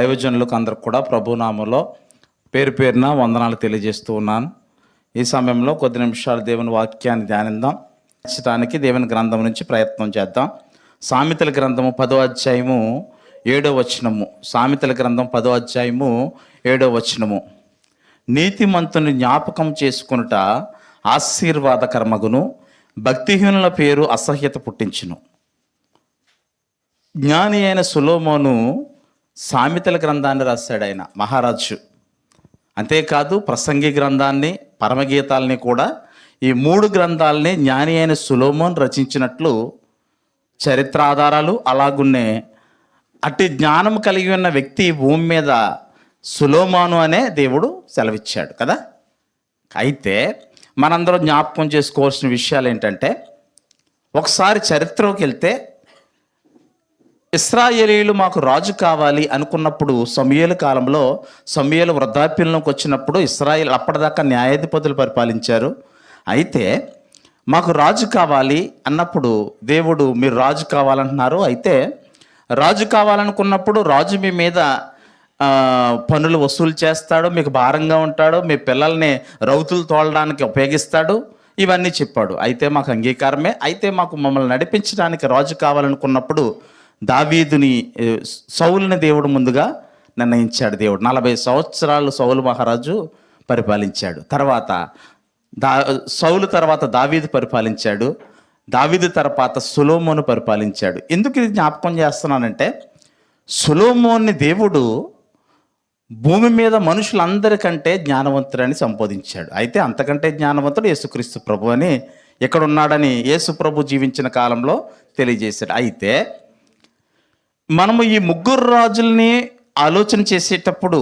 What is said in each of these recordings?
దైవజనులకు అందరికి కూడా ప్రభునామంలో పేరు పేరున వందనాలు తెలియజేస్తూ ఉన్నాను. ఈ సమయంలో కొద్ది నిమిషాలు దేవుని వాక్యాన్ని ధ్యానిద్దాం. నచ్చటానికి దేవుని గ్రంథం నుంచి ప్రయత్నం చేద్దాం. సామెతల గ్రంథము 10వ అధ్యాయము 7వ వచనము. సామెతల గ్రంథం 10వ అధ్యాయము 7వ వచనము. నీతిమంతుని జ్ఞాపకం చేసుకొనుట ఆశీర్వాదకరమగును, భక్తిహీనుల పేరు అసహ్యత పుట్టించును. జ్ఞాని అయిన సొలొమోను సామెతల గ్రంథాన్ని రాశాడు. ఆయన మహారాజు. అంతేకాదు ప్రసంగి గ్రంథాన్ని, పరమగీతాలని కూడా, ఈ 3 గ్రంథాలని జ్ఞాని అయిన సొలొమోను రచించినట్లు చరిత్ర ఆధారాలు. అలాగున్నే అట్టి జ్ఞానం కలిగి ఉన్న వ్యక్తి భూమి మీద సొలొమోను అనే దేవుడు సెలవిచ్చాడు కదా. అయితే మనందరం జ్ఞాపకం చేసుకోవాల్సిన విషయాలు ఏంటంటే, ఒకసారి చరిత్రలోకి వెళ్తే ఇశ్రాయేలీయులు మాకు రాజు కావాలి అనుకున్నప్పుడు సమూయేలు కాలంలో, సమూయేలు వృద్ధాప్యంలోకి వచ్చినప్పుడు ఇశ్రాయేలు అప్పటిదాకా న్యాయాధిపతులు పరిపాలించారు. అయితే మాకు రాజు కావాలి అన్నప్పుడు దేవుడు మీరు రాజు కావాలంటున్నారు, అయితే రాజు కావాలనుకున్నప్పుడు రాజు మీ మీద పన్నులు వసూలు చేస్తాడు, మీకు భారంగా ఉంటాడు, మీ పిల్లల్ని రౌతులు తోలడానికి ఉపయోగిస్తాడు, ఇవన్నీ చెప్పాడు. అయితే మాకు అంగీకారమే. అయితే మమ్మల్ని నడిపించడానికి రాజు కావాలనుకున్నప్పుడు దావీదుని, సౌలుని దేవుడు ముందుగా నిర్ణయించాడు. దేవుడు 40 సంవత్సరాలు సౌలు మహారాజు పరిపాలించాడు. తర్వాత సౌలు తర్వాత దావీదు పరిపాలించాడు. దావీదు తర్వాత సొలొమోను పరిపాలించాడు. ఎందుకు ఇది జ్ఞాపకం చేస్తున్నానంటే, సొలొమోన్ని దేవుడు భూమి మీద మనుషులందరికంటే జ్ఞానవంతుడని సంబోధించాడు. అయితే అంతకంటే జ్ఞానవంతుడు యేసుక్రీస్తు ప్రభు అని ఇక్కడ ఉన్నాడని యేసు ప్రభు జీవించిన కాలంలో తెలియజేశాడు. అయితే మనము ఈ 3 రాజుల్ని ఆలోచన చేసేటప్పుడు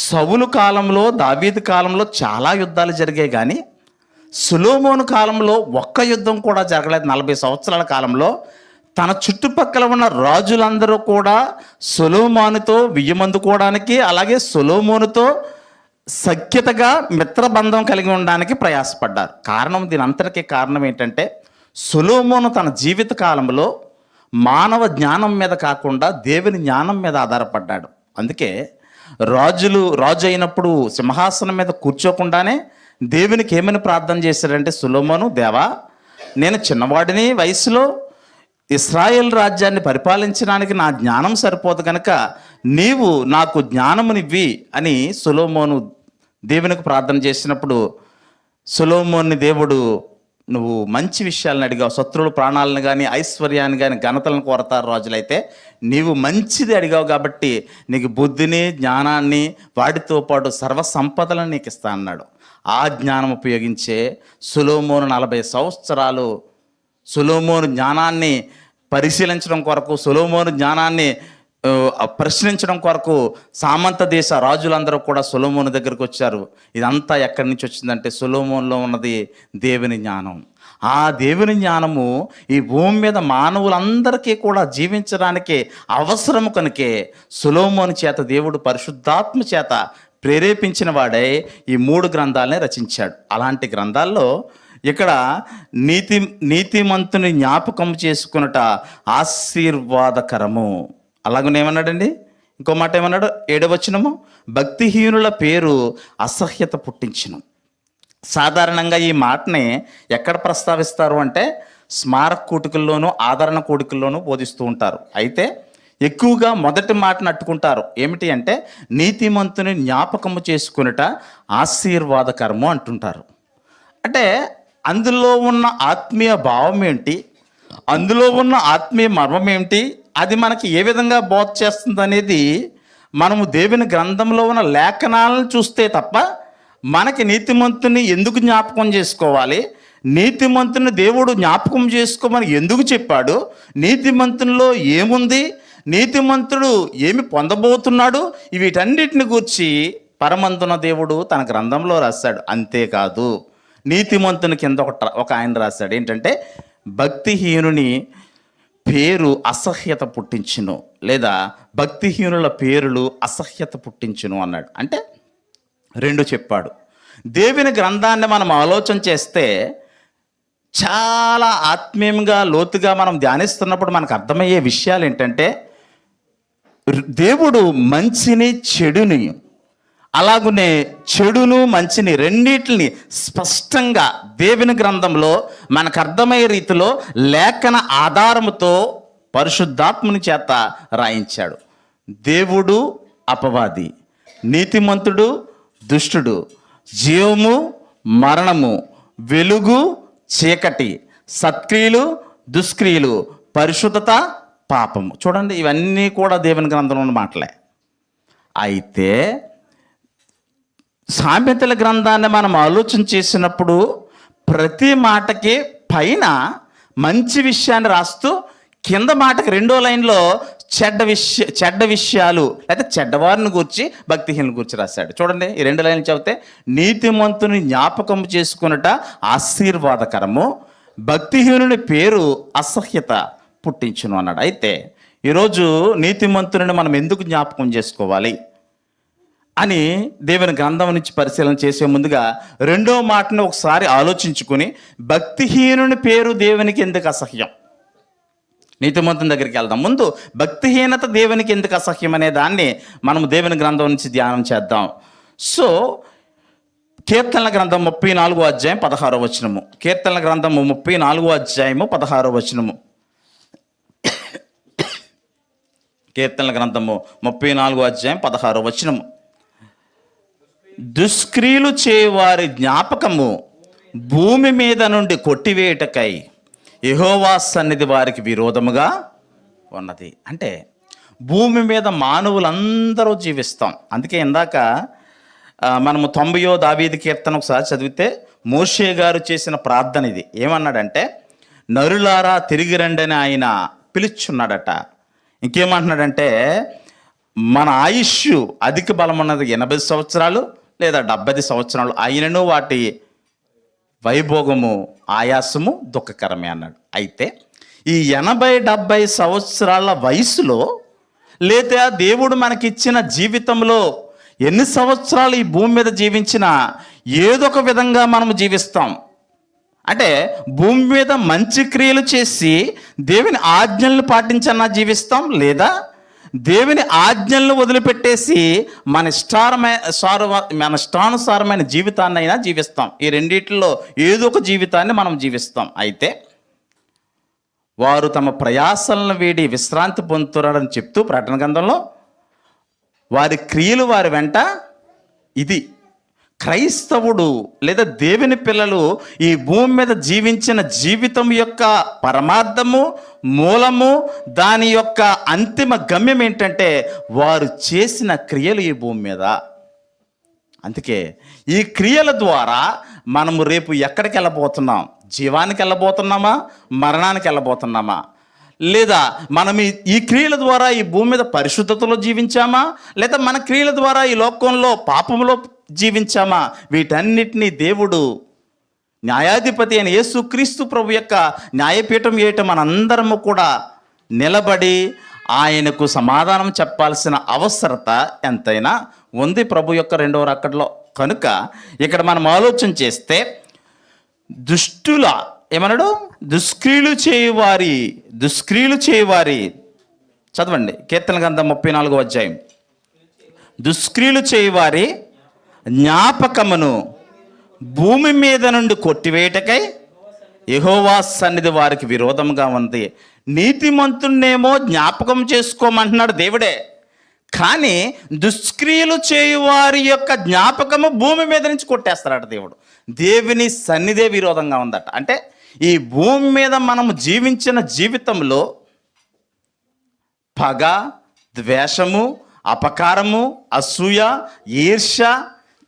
సౌలు కాలంలో, దావీదు కాలంలో చాలా యుద్ధాలు జరిగాయి, కానీ సొలొమోను కాలంలో ఒక్క యుద్ధం కూడా జరగలేదు. 40 సంవత్సరాల కాలంలో తన చుట్టుపక్కల ఉన్న రాజులందరూ కూడా సొలొమోనుతో వియ్యమందుకోవడానికి, అలాగే సొలొమోనుతో సఖ్యతగా మిత్రబంధం కలిగి ఉండడానికి ప్రయాసపడ్డారు. కారణం, దీని అంతటికీ కారణం ఏంటంటే, సొలొమోను తన జీవిత కాలంలో మానవ జ్ఞానం మీద కాకుండా దేవుని జ్ఞానం మీద ఆధారపడ్డాడు. అందుకే రాజు అయినప్పుడు సింహాసనం మీద కూర్చోకుండానే దేవునికి ఏమని ప్రార్థన చేశాడంటే, సొలొమోను, దేవా, నేను చిన్నవాడిని వయసులో, ఇశ్రాయేల్ రాజ్యాన్ని పరిపాలించడానికి నా జ్ఞానం సరిపోదు కనుక నీవు నాకు జ్ఞానమునివ్వి అని సొలొమోను దేవునికి ప్రార్థన చేసినప్పుడు, సొలొమోన్ని దేవుడు, నువ్వు మంచి విషయాలను అడిగావు, శత్రువుల ప్రాణాలను కానీ ఐశ్వర్యాన్ని కానీ ఘనతలను కోరతారు రాజులైతే, నీవు మంచిది అడిగావు కాబట్టి నీకు బుద్ధిని, జ్ఞానాన్ని, వాటితో పాటు సర్వసంపదలను నీకు ఇస్తా అన్నాడు. ఆ జ్ఞానం ఉపయోగించే సొలొమోను 40 సంవత్సరాలు సొలొమోను జ్ఞానాన్ని పరిశీలించడం కొరకు, సొలొమోను జ్ఞానాన్ని ప్రశ్నించడం కొరకు సామంత దేశ రాజులందరూ కూడా సొలొమోను దగ్గరికి వచ్చారు. ఇదంతా ఎక్కడి నుంచి వచ్చిందంటే, సొలొమోనులో ఉన్నది దేవుని జ్ఞానం. ఆ దేవుని జ్ఞానము ఈ భూమి మీద మానవులందరికీ కూడా జీవించడానికి అవసరము కనుకే సొలొమోను చేత దేవుడు పరిశుద్ధాత్మ చేత ప్రేరేపించిన వాడే ఈ 3 గ్రంథాలనే రచించాడు. అలాంటి గ్రంథాల్లో ఇక్కడ నీతిమంతుని జ్ఞాపకం చేసుకున్నట ఆశీర్వాదకరము. అలాగనే ఏమన్నాడండి, ఇంకో మాట ఏమన్నాడు, 7వ వచనము, భక్తిహీనుల పేరు అసహ్యత పుట్టించును. సాధారణంగా ఈ మాటని ఎక్కడ ప్రస్తావిస్తారు అంటే, స్మారక కూటికల్లోనూ ఆదరణ కూడికల్లోనూ బోధిస్తూ ఉంటారు. అయితే ఎక్కువగా మొదటి మాటను అట్టుకుంటారు. ఏమిటి అంటే, నీతిమంతుని జ్ఞాపకము చేసుకునుట ఆశీర్వాదకరము అంటుంటారు. అంటే అందులో ఉన్న ఆత్మీయ భావం ఏంటి, అందులో ఉన్న ఆత్మీయ మర్మం ఏమిటి, అది మనకి ఏ విధంగా బోధ చేస్తుంది అనేది మనము దేవుని గ్రంథంలో ఉన్న లేఖనాలను చూస్తే తప్ప మనకి నీతిమంతుని ఎందుకు జ్ఞాపకం చేసుకోవాలి, నీతిమంతుని దేవుడు జ్ఞాపకం చేసుకోమని ఎందుకు చెప్పాడు, నీతిమంతునిలో ఏముంది, నీతిమంతుడు ఏమి పొందబోతున్నాడు, వీటన్నిటిని గూర్చి పరమందున దేవుడు తన గ్రంథంలో రాశాడు. అంతేకాదు, నీతిమంతుని కింద ఒక ఆయన రాశాడు. ఏంటంటే, భక్తిహీనుని పేరు అసహ్యత పుట్టించును, లేదా భక్తిహీనుల పేరులు అసహ్యత పుట్టించును అన్నాడు. అంటే 2 చెప్పాడు. దేవుని గ్రంథాన్ని మనం ఆలోచన చేస్తే చాలా ఆత్మీయంగా లోతుగా మనం ధ్యానిస్తున్నప్పుడు మనకు అర్థమయ్యే విషయాలు ఏంటంటే, దేవుడు మంచిని చెడుని, అలాగునే చెడును మంచిని రెండిటిని స్పష్టంగా దేవుని గ్రంథంలో మనకు అర్థమయ్యే రీతిలో లేఖన ఆధారముతో పరిశుద్ధాత్ముని చేత రాయించాడు. దేవుడు అపవాది, నీతిమంతుడు దుష్టుడు, జీవము మరణము, వెలుగు చీకటి, సత్క్రియలు దుష్క్రియలు, పరిశుద్ధత పాపము. చూడండి, ఇవన్నీ కూడా దేవుని గ్రంథంలో ఉన్న మాటలే. అయితే సామెతల గ్రంథాన్ని మనం ఆలోచన చేసినప్పుడు ప్రతి మాటకి పైన మంచి విషయాన్ని రాస్తూ కింద మాటకి రెండో లైన్లో చెడ్డ విషయాలు లేదా చెడ్డవారిని గురించి భక్తిహీనుల గురించి రాశాడు. చూడండి, ఈ రెండు లైన్లు చదివితే, నీతిమంతుని జ్ఞాపకం చేసుకున్నట ఆశీర్వాదకరము, భక్తిహీనుని పేరు అసహ్యత పుట్టించును అన్నాడు. అయితే ఈరోజు నీతిమంతుని మనం ఎందుకు జ్ఞాపకం చేసుకోవాలి అని దేవుని గ్రంథం నుంచి పరిశీలన చేసే ముందుగా రెండో మాటను ఒకసారి ఆలోచించుకుని, భక్తిహీనుని పేరు దేవునికి ఎందుకు అసహ్యం, నీతిమంతుని దగ్గరికి వెళ్దాం. ముందు భక్తిహీనత దేవునికి ఎందుకు అసహ్యం అనే దాన్ని మనం దేవుని గ్రంథం నుంచి ధ్యానం చేద్దాం. సో కీర్తనల గ్రంథం 34వ అధ్యాయం 16వ వచనము, కీర్తనల గ్రంథము 34వ అధ్యాయము 16వ వచనము, కీర్తనల గ్రంథము 34వ అధ్యాయం 16వ వచనము, దుష్క్రియలు చేయవారి జ్ఞాపకము భూమి మీద నుండి కొట్టివేయటకై యెహోవా సన్నిధి వారికి విరోధముగా ఉన్నది. అంటే భూమి మీద మానవులందరూ జీవిస్తాం. అందుకే ఇందాక మనము 90వ దావీదు కీర్తన ఒకసారి చదివితే మోషే గారు చేసిన ప్రార్థన ఇది. ఏమన్నాడంటే, నరులారా తిరిగి రండి అని ఆయన పిలుచున్నాడట. ఇంకేమంటున్నాడంటే, మన ఆయుష్ అధిక బలం ఉన్నది 80 సంవత్సరాలు లేదా 70 సంవత్సరాలు అయినను వాటి వైభోగము ఆయాసము దుఃఖకరమే అన్నాడు. అయితే ఈ 80-70 సంవత్సరాల వయసులో లేదా దేవుడు మనకిచ్చిన జీవితంలో ఎన్ని సంవత్సరాలు ఈ భూమి మీద జీవించినా ఏదో ఒక విధంగా మనము జీవిస్తాం. అంటే భూమి మీద మంచి క్రియలు చేసి దేవుని ఆజ్ఞలను పాటించన్నా జీవిస్తాం, లేదా దేవుని ఆజ్ఞలను వదిలిపెట్టేసి మన ఇష్టానుసారమైన జీవితాన్ని అయినా జీవిస్తాం. ఈ రెండిట్లో ఏదో ఒక జీవితాన్ని మనం జీవిస్తాం. అయితే వారు తమ ప్రయాసలను వీడి విశ్రాంతి పొందుతున్నారని చెప్తూ ప్రకటన గ్రంథంలో వారి క్రియలు వారి వెంట. ఇది క్రైస్తవుడు లేదా దేవుని పిల్లలు ఈ భూమి మీద జీవించిన జీవితం యొక్క పరమార్థము, మూలము, దాని యొక్క అంతిమ గమ్యం ఏంటంటే వారు చేసిన క్రియలు ఈ భూమి మీద. అందుకే ఈ క్రియల ద్వారా మనము రేపు ఎక్కడికి వెళ్ళబోతున్నాం? జీవానికి వెళ్ళబోతున్నామా, మరణానికి వెళ్ళబోతున్నామా? లేదా మనం ఈ క్రియల ద్వారా ఈ భూమి మీద పరిశుద్ధతలో జీవించామా, లేదా మన క్రియల ద్వారా ఈ లోకంలో పాపంలో జీవించామా? వీటన్నిటినీ దేవుడు న్యాయాధిపతి అయిన యేసుక్రీస్తు ప్రభు యొక్క న్యాయపీఠం ఏట మనందరము కూడా నిలబడి ఆయనకు సమాధానం చెప్పాల్సిన అవసరత ఎంతైనా ఉంది ప్రభు యొక్క రెండవ రాకడలో. కనుక ఇక్కడ మనం ఆలోచన చేస్తే దుష్టుల ఏమన్నాడు? దుష్క్రియలు చేయువారి చదవండి, కీర్తన గ్రంథం 34వ అధ్యాయం. దుష్క్రియలు చేయువారి జ్ఞాపకమును భూమి మీద నుండి కొట్టివేయటకై యెహోవా సన్నిధి వారికి విరోధంగా ఉంది. నీతిమంతున్నేమో జ్ఞాపకం చేసుకోమంటున్నాడు దేవుడే, కానీ దుష్క్రియలు చేయువారి యొక్క జ్ఞాపకము భూమి మీద నుంచి కొట్టేస్తాడట దేవుడు. దేవుని సన్నిధే విరోధంగా ఉందట. అంటే ఈ భూమి మీద మనము జీవించిన జీవితంలో పగ, ద్వేషము, అపకారము, అసూయ, ఈర్ష్య,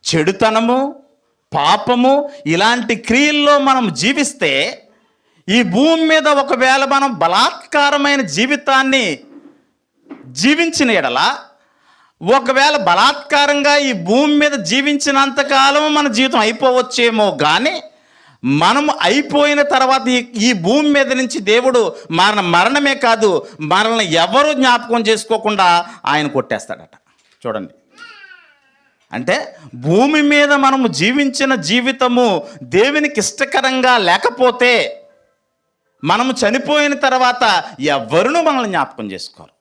చెడుతనము, పాపము ఇలాంటి క్రియల్లో మనం జీవిస్తే ఈ భూమి మీద ఒకవేళ మనం బలాత్కారమైన జీవితాన్ని జీవించిన ఎడల, ఒకవేళ బలాత్కారంగా ఈ భూమి మీద జీవించినంతకాలం మన జీవితం అయిపోవచ్చేమో, కానీ మనము అయిపోయిన తర్వాత ఈ భూమి మీద నుంచి దేవుడు మరణమే కాదు, మనల్ని ఎవరు జ్ఞాపకం చేసుకోకుండా ఆయన కొట్టేస్తాడట. చూడండి, అంటే భూమి మీద మనము జీవించిన జీవితము దేవునికి ఇష్టకరంగా లేకపోతే మనము చనిపోయిన తర్వాత ఎవరునూ మనల్ని జ్ఞాపకం చేసుకోరు.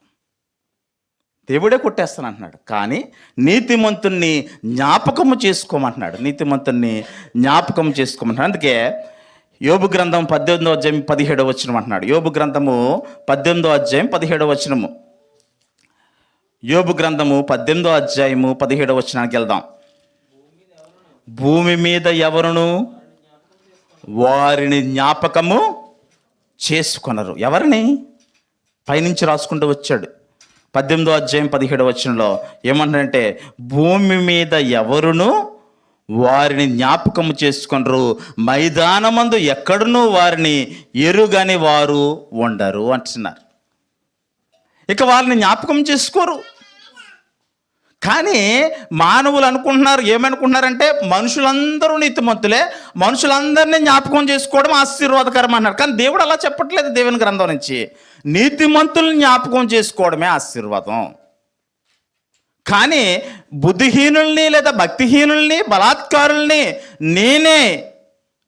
దేవుడే కొట్టేస్తాను అంటున్నాడు. కానీ నీతిమంతుణ్ణి జ్ఞాపకము చేసుకోమంటున్నాడు. నీతిమంతుణ్ణి జ్ఞాపకం చేసుకోమంటున్నాడు. అందుకే యోబు గ్రంథం 18వ అధ్యాయం 17వ వచనం అంటున్నాడు. యోబు గ్రంథము 18వ అధ్యాయం 17వ వచనము. యోబు గ్రంథము 18వ అధ్యాయము 17వ వచనానికి వెళ్దాం. భూమి మీద ఎవరును వారిని జ్ఞాపకము చేసుకొనరు. ఎవరిని? పైనుంచి రాసుకుంటూ వచ్చాడు. 18వ అధ్యాయం 17వ వచనంలో ఏమంటారంటే, భూమి మీద ఎవరును వారిని జ్ఞాపకము చేసుకొనరు, మైదానమందు ఎక్కడునూ వారిని ఎరుగని వారు ఉండరు అంటున్నారు. ఇక వారిని జ్ఞాపకం చేసుకోరు. కానీ మానవులు అనుకుంటున్నారు, ఏమనుకుంటున్నారంటే మనుషులందరూ నీతిమంతులే, మనుషులందరినీ జ్ఞాపకం చేసుకోవడం ఆశీర్వాదకరం అన్నారు. కానీ దేవుడు అలా చెప్పట్లేదు. దేవుని గ్రంథం నుంచి నీతిమంతుల్ని జ్ఞాపకం చేసుకోవడమే ఆశీర్వాదం. కానీ బుద్ధిహీనుల్ని లేదా భక్తిహీనుల్ని బలాత్కారుల్ని నేనే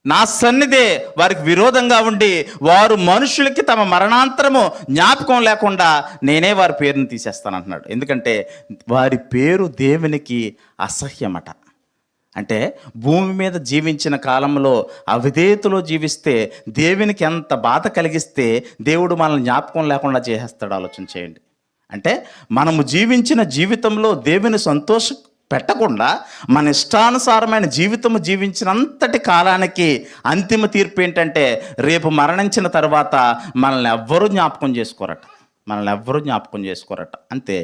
నా సన్నిధే వారికి విరోధంగా ఉండి వారు మనుషులకి తమ మరణాంతరము జ్ఞాపకం లేకుండా నేనే వారి పేరుని తీసేస్తానంటున్నాడు. ఎందుకంటే వారి పేరు దేవునికి అసహ్యమట. అంటే భూమి మీద జీవించిన కాలంలో అవిధేయతలో జీవిస్తే దేవునికి ఎంత బాధ కలిగిస్తే దేవుడు మనల్ని జ్ఞాపకం లేకుండా చేసేస్తాడు. ఆలోచన చేయండి. అంటే మనము జీవించిన జీవితంలో దేవుని సంతోష పెట్టకుండా మన ఇష్టానుసారమైన జీవితము జీవించినంతటి కాలానికి అంతిమ తీర్పు ఏంటంటే రేపు మరణించిన తర్వాత మనల్ని ఎవ్వరూ జ్ఞాపకం చేసుకోరట. అంతే.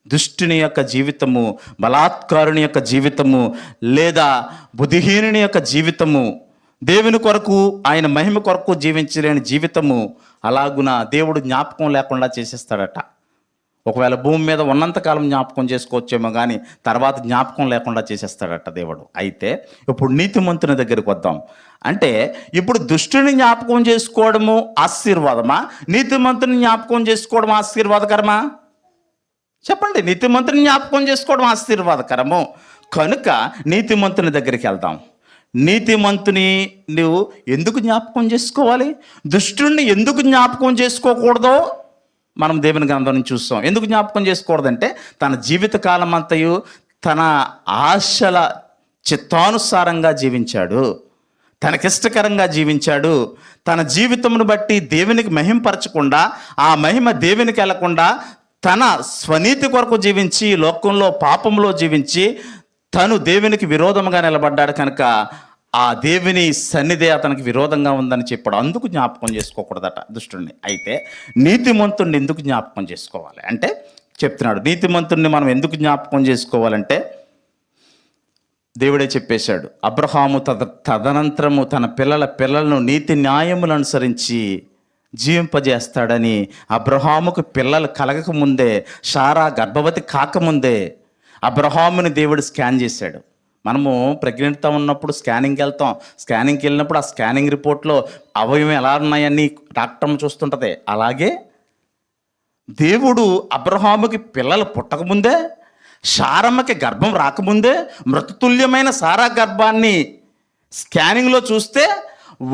దుష్టుని యొక్క జీవితము, బలాత్కారుని యొక్క జీవితము, లేదా బుద్ధిహీనుని యొక్క జీవితము, దేవుని కొరకు ఆయన మహిమ కొరకు జీవించలేని జీవితము అలాగున దేవుడు జ్ఞాపకం లేకుండా చేసేస్తాడట. ఒకవేళ భూమి మీద ఉన్నంతకాలం జ్ఞాపకం చేసుకోవచ్చేమో కానీ తర్వాత జ్ఞాపకం లేకుండా చేసేస్తాడట దేవుడు. అయితే ఇప్పుడు నీతిమంతుని దగ్గరికి వద్దాం. అంటే ఇప్పుడు దుష్టుని జ్ఞాపకం చేసుకోవడము ఆశీర్వాదమా, నీతిమంతుని జ్ఞాపకం చేసుకోవడం ఆశీర్వాదకరమా? చెప్పండి. నీతిమంతుని జ్ఞాపకం చేసుకోవడం ఆశీర్వాదకరము కనుక నీతిమంతుని దగ్గరికి వెళ్దాం. నీతిమంతుని నువ్వు ఎందుకు జ్ఞాపకం చేసుకోవాలి? దుష్టుని ఎందుకు జ్ఞాపకం చేసుకోకూడదో మనం దేవుని గ్రంథం నుంచి చూస్తాం. ఎందుకు జ్ఞాపకం చేసుకోకూడదంటే తన జీవితకాలం అంతయు తన ఆశల చిత్తానుసారంగా జీవించాడు, తనకిష్టకరంగా జీవించాడు. తన జీవితమును బట్టి దేవునికి మహింపరచకుండా, ఆ మహిమ దేవునికి వెళ్లకుండా తన స్వనీతి కొరకు జీవించి లోకంలో పాపంలో జీవించి తను దేవునికి విరోధంగా నిలబడ్డాడు. కనుక ఆ దేవుని సన్నిధి అతనికి విరోధంగా ఉందని చెప్పాడు. అందుకు జ్ఞాపకం చేసుకోకూడదట దుష్టుడిని. అయితే నీతిమంతుడిని ఎందుకు జ్ఞాపకం చేసుకోవాలి అంటే చెప్తున్నాడు. నీతిమంతుడిని మనం ఎందుకు జ్ఞాపకం చేసుకోవాలంటే దేవుడే చెప్పేశాడు. అబ్రహాము తదనంతరము తన పిల్లలను నీతి న్యాయములు అనుసరించి జీవింపజేస్తాడని అబ్రహాముకు పిల్లలు కలగకముందే, శారా గర్భవతి కాకముందే అబ్రహాముని దేవుడు స్కాన్ చేశాడు. మనము ప్రెగ్నెంట్తో ఉన్నప్పుడు స్కానింగ్కి వెళ్తాం. స్కానింగ్కి వెళ్ళినప్పుడు ఆ స్కానింగ్ రిపోర్ట్లో అవయవం ఎలా ఉన్నాయని డాక్టర్ చూస్తుంటుంది. అలాగే దేవుడు అబ్రహాముకి పిల్లలు పుట్టకముందే, శారమ్మకి గర్భం రాకముందే, మృతతుల్యమైన శారా గర్భాన్ని స్కానింగ్లో చూస్తే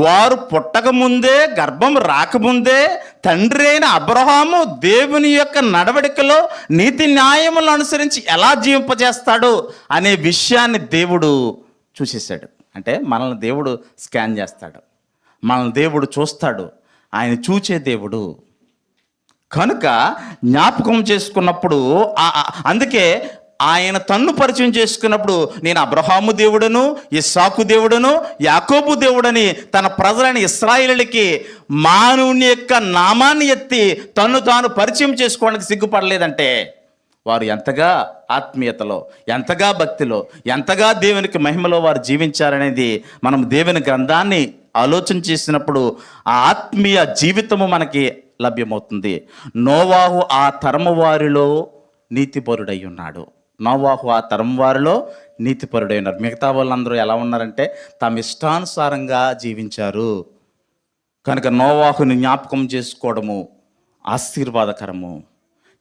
వారు పుట్టకముందే, గర్భం రాకముందే తండ్రి అయిన అబ్రహాము దేవుని యొక్క నడవడికలో నీతి న్యాయములను అనుసరించి ఎలా జీవింపజేస్తాడు అనే విషయాన్ని దేవుడు చూసేశాడు. అంటే మనల్ని దేవుడు స్కాన్ చేస్తాడు, మనల్ని దేవుడు చూస్తాడు. ఆయన చూచే దేవుడు కనుక జ్ఞాపకం చేసుకున్నప్పుడు అందుకే ఆయన తన్ను పరిచయం చేసుకున్నప్పుడు నేను అబ్రహాము దేవుడను, ఇస్సాకు దేవుడను, యాకోబు దేవుడని తన ప్రజలైన ఇశ్రాయేలులకి మానవుని యొక్క నామాన్ని ఎత్తి తన్ను తాను పరిచయం చేసుకోవడానికి సిగ్గుపడలేదంటే వారు ఎంతగా ఆత్మీయతలో, ఎంతగా భక్తిలో, ఎంతగా దేవునికి మహిమలో వారు జీవించారనేది మనం దేవుని గ్రంథాన్ని ఆలోచన చేసినప్పుడు ఆ ఆత్మీయ జీవితము మనకి లభ్యమవుతుంది. నోవాహు ఆ తరము వారిలో నీతిపరుడై ఉన్నాడు. నోవాహు ఆ తరం వారిలో నీతిపరుడై ఉన్నారు. మిగతా వాళ్ళందరూ ఎలా ఉన్నారంటే తమ ఇష్టానుసారంగా జీవించారు. కనుక నోవాహుని జ్ఞాపకం చేసుకోవడము ఆశీర్వాదకరము.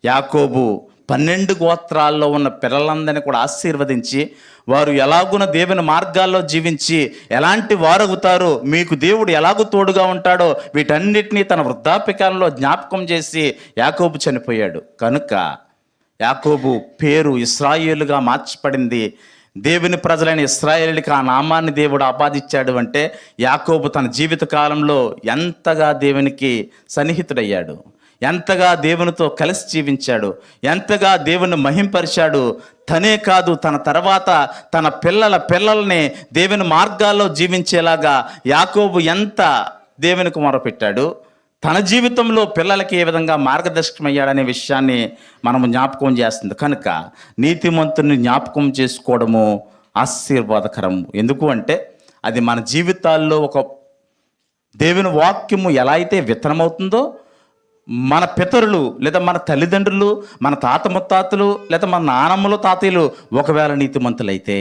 యాకోబు 12 గోత్రాల్లో ఉన్న పిల్లలందరినీ కూడా ఆశీర్వదించి వారు ఎలాగున దేవుని మార్గాల్లో జీవించి ఎలాంటి వారవుతారో, మీకు దేవుడు ఎలాగూ తోడుగా ఉంటాడో వీటన్నిటినీ తన వృద్ధాప్యకాలంలో జ్ఞాపకం చేసి యాకోబు చనిపోయాడు. కనుక యాకోబు పేరు ఇశ్రాయేలుగా మార్చబడింది. దేవుని ప్రజలైన ఇశ్రాయేలుకి ఆ నామాన్ని దేవుడు ఆపాదించాడు అంటే యాకోబు తన జీవిత కాలంలో ఎంతగా దేవునికి సన్నిహితుడయ్యాడు, ఎంతగా దేవునితో కలిసి జీవించాడు, ఎంతగా దేవుని మహింపరిచాడు. తనే కాదు, తన తర్వాత తన పిల్లల్ని దేవుని మార్గాల్లో జీవించేలాగా యాకోబు ఎంత దేవునికి మొరపెట్టాడు. తన జీవితంలో పిల్లలకి ఏ విధంగా మార్గదర్శకమయ్యాడనే విషయాన్ని మనము జ్ఞాపకం చేస్తుంది. కనుక నీతిమంతుని జ్ఞాపకం చేసుకోవడము ఆశీర్వాదకరం. ఎందుకు అంటే అది మన జీవితాల్లో ఒక దేవుని వాక్యము ఎలా అయితే విత్తనమవుతుందో, మన పితరులు లేదా మన తల్లిదండ్రులు, మన తాత ముత్తాతలు లేదా మన నానమ్మలు తాతయ్యలు ఒకవేళ నీతిమంతులైతే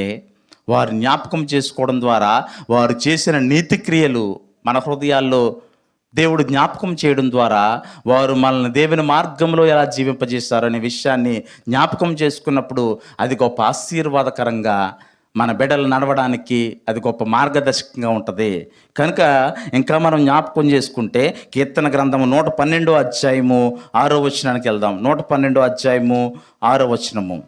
వారు జ్ఞాపకం చేసుకోవడం ద్వారా వారు చేసిన నీతి క్రియలు మన హృదయాల్లో దేవుడు జ్ఞాపకం చేయడం ద్వారా వారు మనల్ని దేవుని మార్గంలో ఎలా జీవింపజేస్తారు అనే విషయాన్ని జ్ఞాపకం చేసుకున్నప్పుడు అది గొప్ప ఆశీర్వాదకరంగా మన బిడ్డలు నడవడానికి అది గొప్ప మార్గదర్శకంగా ఉంటుంది. కనుక ఇంకా మనం జ్ఞాపకం చేసుకుంటే కీర్తన గ్రంథము 112వ అధ్యాయము 6వ వచనానికి వెళ్దాం. 112వ అధ్యాయము 6వ వచనము,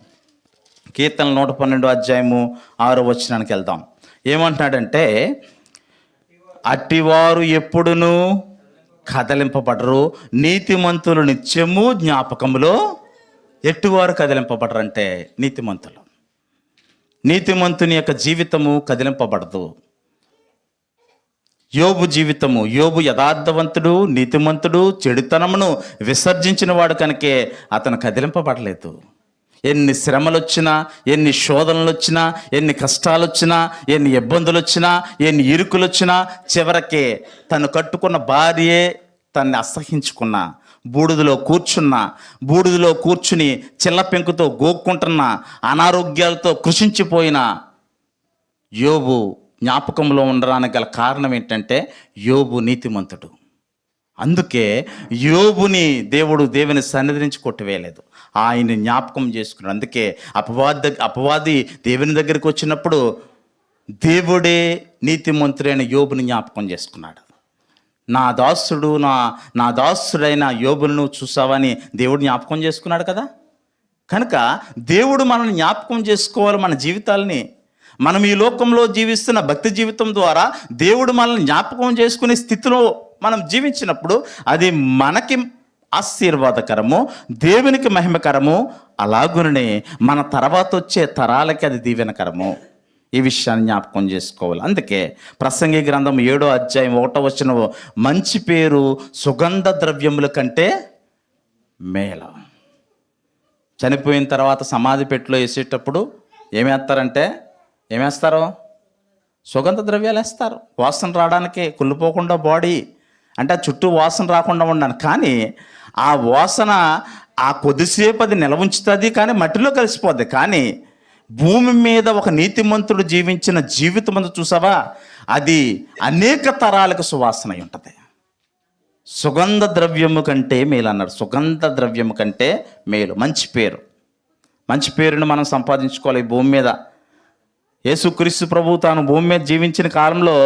కీర్తన 112వ అధ్యాయము 6వ వచనానికి వెళ్దాం. ఏమంటున్నాడంటే, అట్టివారు ఎప్పుడునూ కదలింపబడరు, నీతిమంతులు నిత్యము జ్ఞాపకములో. ఎట్టివారు కదిలింపబడరంటే నీతిమంతుని యొక్క జీవితము కదిలింపబడదు. యోబు జీవితము, యోబు యథార్థవంతుడు, నీతిమంతుడు, చెడుతనమును విసర్జించిన వాడు కనుకే అతను కదిలింపబడలేదు. ఎన్ని శ్రమలు వచ్చినా, ఎన్ని శోధనలు వచ్చినా, ఎన్ని కష్టాలు వచ్చినా, ఎన్ని ఇబ్బందులు వచ్చినా, ఎన్ని ఇరుకులు వచ్చినా చివరికి తను కట్టుకున్న భార్యే తన్ని అసహించుకున్న, బూడిదలో కూర్చుని చిల్ల పెంకుతో గోక్కుంటున్న, అనారోగ్యాలతో కృషించిపోయిన యోబు జ్ఞాపకంలో ఉండడానికి గల కారణం ఏంటంటే యోబు నీతిమంతుడు. అందుకే యోబుని దేవుని సన్నిధి నుంచి కొట్టివేయలేదు, ఆయన్ని జ్ఞాపకం చేసుకున్నాడు. అందుకే అపవాది దేవుని దగ్గరికి వచ్చినప్పుడు దేవుడే నీతిమంతుడైన యోబుని జ్ఞాపకం చేసుకున్నాడు. నా దాసుడైన యోబును చూసావని దేవుడు జ్ఞాపకం చేసుకున్నాడు కదా. కనుక దేవుడు మనల్ని జ్ఞాపకం చేసుకోవాలి. మన జీవితాలని మనం ఈ లోకంలో జీవిస్తున్న భక్తి జీవితం ద్వారా దేవుడు మనల్ని జ్ఞాపకం చేసుకునే స్థితిలో మనం జీవించినప్పుడు అది మనకి ఆశీర్వాదకరము, దేవునికి మహిమకరము, అలాగునే మన తర్వాత వచ్చే తరాలకి అది దీవెనకరము. ఈ విషయాన్ని జ్ఞాపకం చేసుకోవాలి. అందుకే ప్రసంగి గ్రంథం 7వ అధ్యాయం 1వ వచనం, మంచి పేరు సుగంధ ద్రవ్యముల కంటే మేలు. చనిపోయిన తర్వాత సమాధి పెట్టెలో వేసేటప్పుడు ఏమేస్తారు? సుగంధ ద్రవ్యాలు వేస్తారు, వాసన రావడానికి, కుళ్ళిపోకుండా బాడీ అంటే చుట్టూ వాసన రాకుండా ఉండాలి. కానీ ఆ వాసన ఆ కొద్దిసేపు అది నిల్వ ఉంచుతుంది, కానీ మట్టిలో కలిసిపోద్ది. కానీ భూమి మీద ఒక నీతిమంతుడు జీవించిన జీవితం అందు చూసావా, అది అనేక తరాలకు సువాసన అయి ఉంటుంది. సుగంధ ద్రవ్యము కంటే మేలు అన్నాడు. సుగంధ ద్రవ్యము కంటే మేలు. మంచి పేరును మనం సంపాదించుకోవాలి. ఈ భూమి మీద యేసుక్రీస్తు ప్రభువు తాను భూమి మీద జీవించిన కాలంలో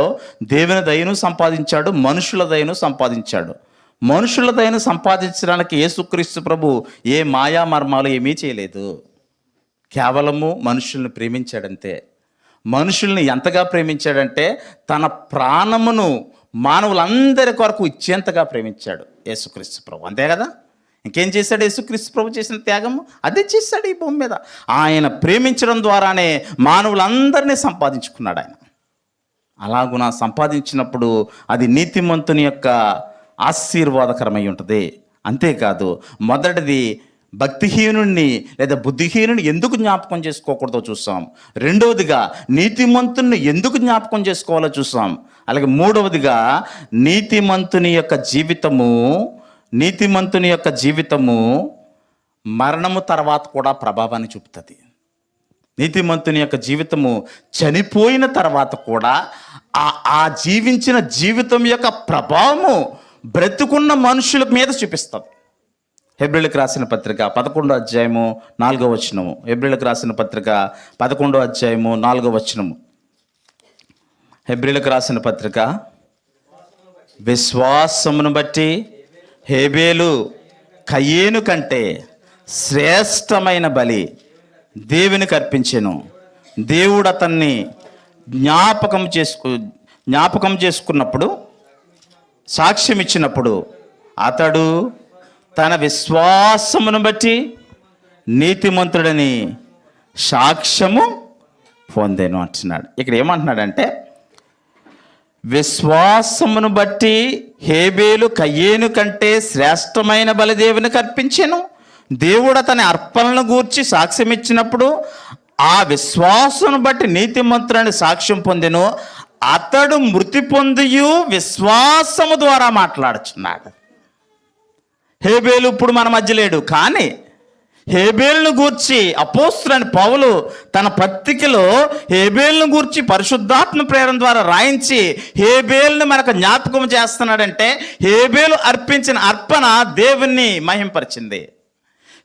దేవుని దయను సంపాదించాడు, మనుషుల దయను సంపాదించాడు. మనుషుల దయను సంపాదించడానికి యేసుక్రీస్తు ప్రభు ఏ మాయా మర్మాలు ఏమీ చేయలేదు, కేవలము మనుషుల్ని ప్రేమించాడంతే. మనుషుల్ని ఎంతగా ప్రేమించాడంటే తన ప్రాణమును మానవులందరి కొరకు ఇచ్చేంతగా ప్రేమించాడు యేసుక్రీస్తు ప్రభు. అంతే కదా. ఇంకేం చేశాడు యేసుక్రీస్తు ప్రభు? చేసిన త్యాగము అదే చేశాడు ఈ భూమి మీద. ఆయన ప్రేమించడం ద్వారానే మానవులందరినీ సంపాదించుకున్నాడు ఆయన. అలాగున సంపాదించినప్పుడు అది నీతిమంతుని యొక్క ఆశీర్వాదకరమై ఉంటుంది. అంతేకాదు, మొదటిది భక్తిహీనుణ్ణి లేదా బుద్ధిహీనుని ఎందుకు జ్ఞాపకం చేసుకోకూడదో చూసాం. రెండవదిగా నీతిమంతుని ఎందుకు జ్ఞాపకం చేసుకోవాలో చూసాం. అలాగే మూడవదిగా నీతిమంతుని యొక్క జీవితము మరణము తర్వాత కూడా ప్రభావాన్ని చూపుతుంది. నీతిమంతుని యొక్క జీవితము చనిపోయిన తర్వాత కూడా ఆ జీవించిన జీవితం యొక్క ప్రభావము బ్రతుకున్న మనుషుల మీద చూపిస్తుంది. హెబ్రీయులకు రాసిన పత్రిక 11వ అధ్యాయము 4వ వచనము. హెబ్రీయులకు రాసిన పత్రిక 11వ అధ్యాయము 4వ వచనము. హెబ్రీయులకు రాసిన పత్రిక, విశ్వాసమును బట్టి హేబేలు కయ్యేను కంటే శ్రేష్టమైన బలి దేవునికి అర్పించెను. దేవుడు అతన్ని జ్ఞాపకం చేసుకున్నప్పుడు, సాక్ష్యం ఇచ్చినప్పుడు అతడు తన విశ్వాసమును బట్టి నీతిమంతుడని సాక్ష్యము పొందెను అంటున్నాడు. ఇక్కడ ఏమంటున్నాడంటే, విశ్వాసమును బట్టి హేబేలు కయ్యేను కంటే శ్రేష్టమైన బలి దేవునికి అర్పించెను. దేవుడు అతని అర్పణను గూర్చి సాక్ష్యం ఇచ్చినప్పుడు ఆ విశ్వాసమును బట్టి నీతిమంతుడని సాక్ష్యం పొందెను. అతడు మృతి పొందియు విశ్వాసము ద్వారా మాట్లాడుచున్నాడు. హేబేలు ఇప్పుడు మన మధ్య లేడు, కానీ హేబేలును గూర్చి అపోస్తులైన పౌలు తన పత్రికలో హేబేలును గూర్చి పరిశుద్ధాత్మ ప్రేరణ ద్వారా రాయించి హేబేలును మనకు జ్ఞాపకం చేస్తున్నాడంటే, హేబేలు అర్పించిన అర్పణ దేవుణ్ణి మహింపరిచింది.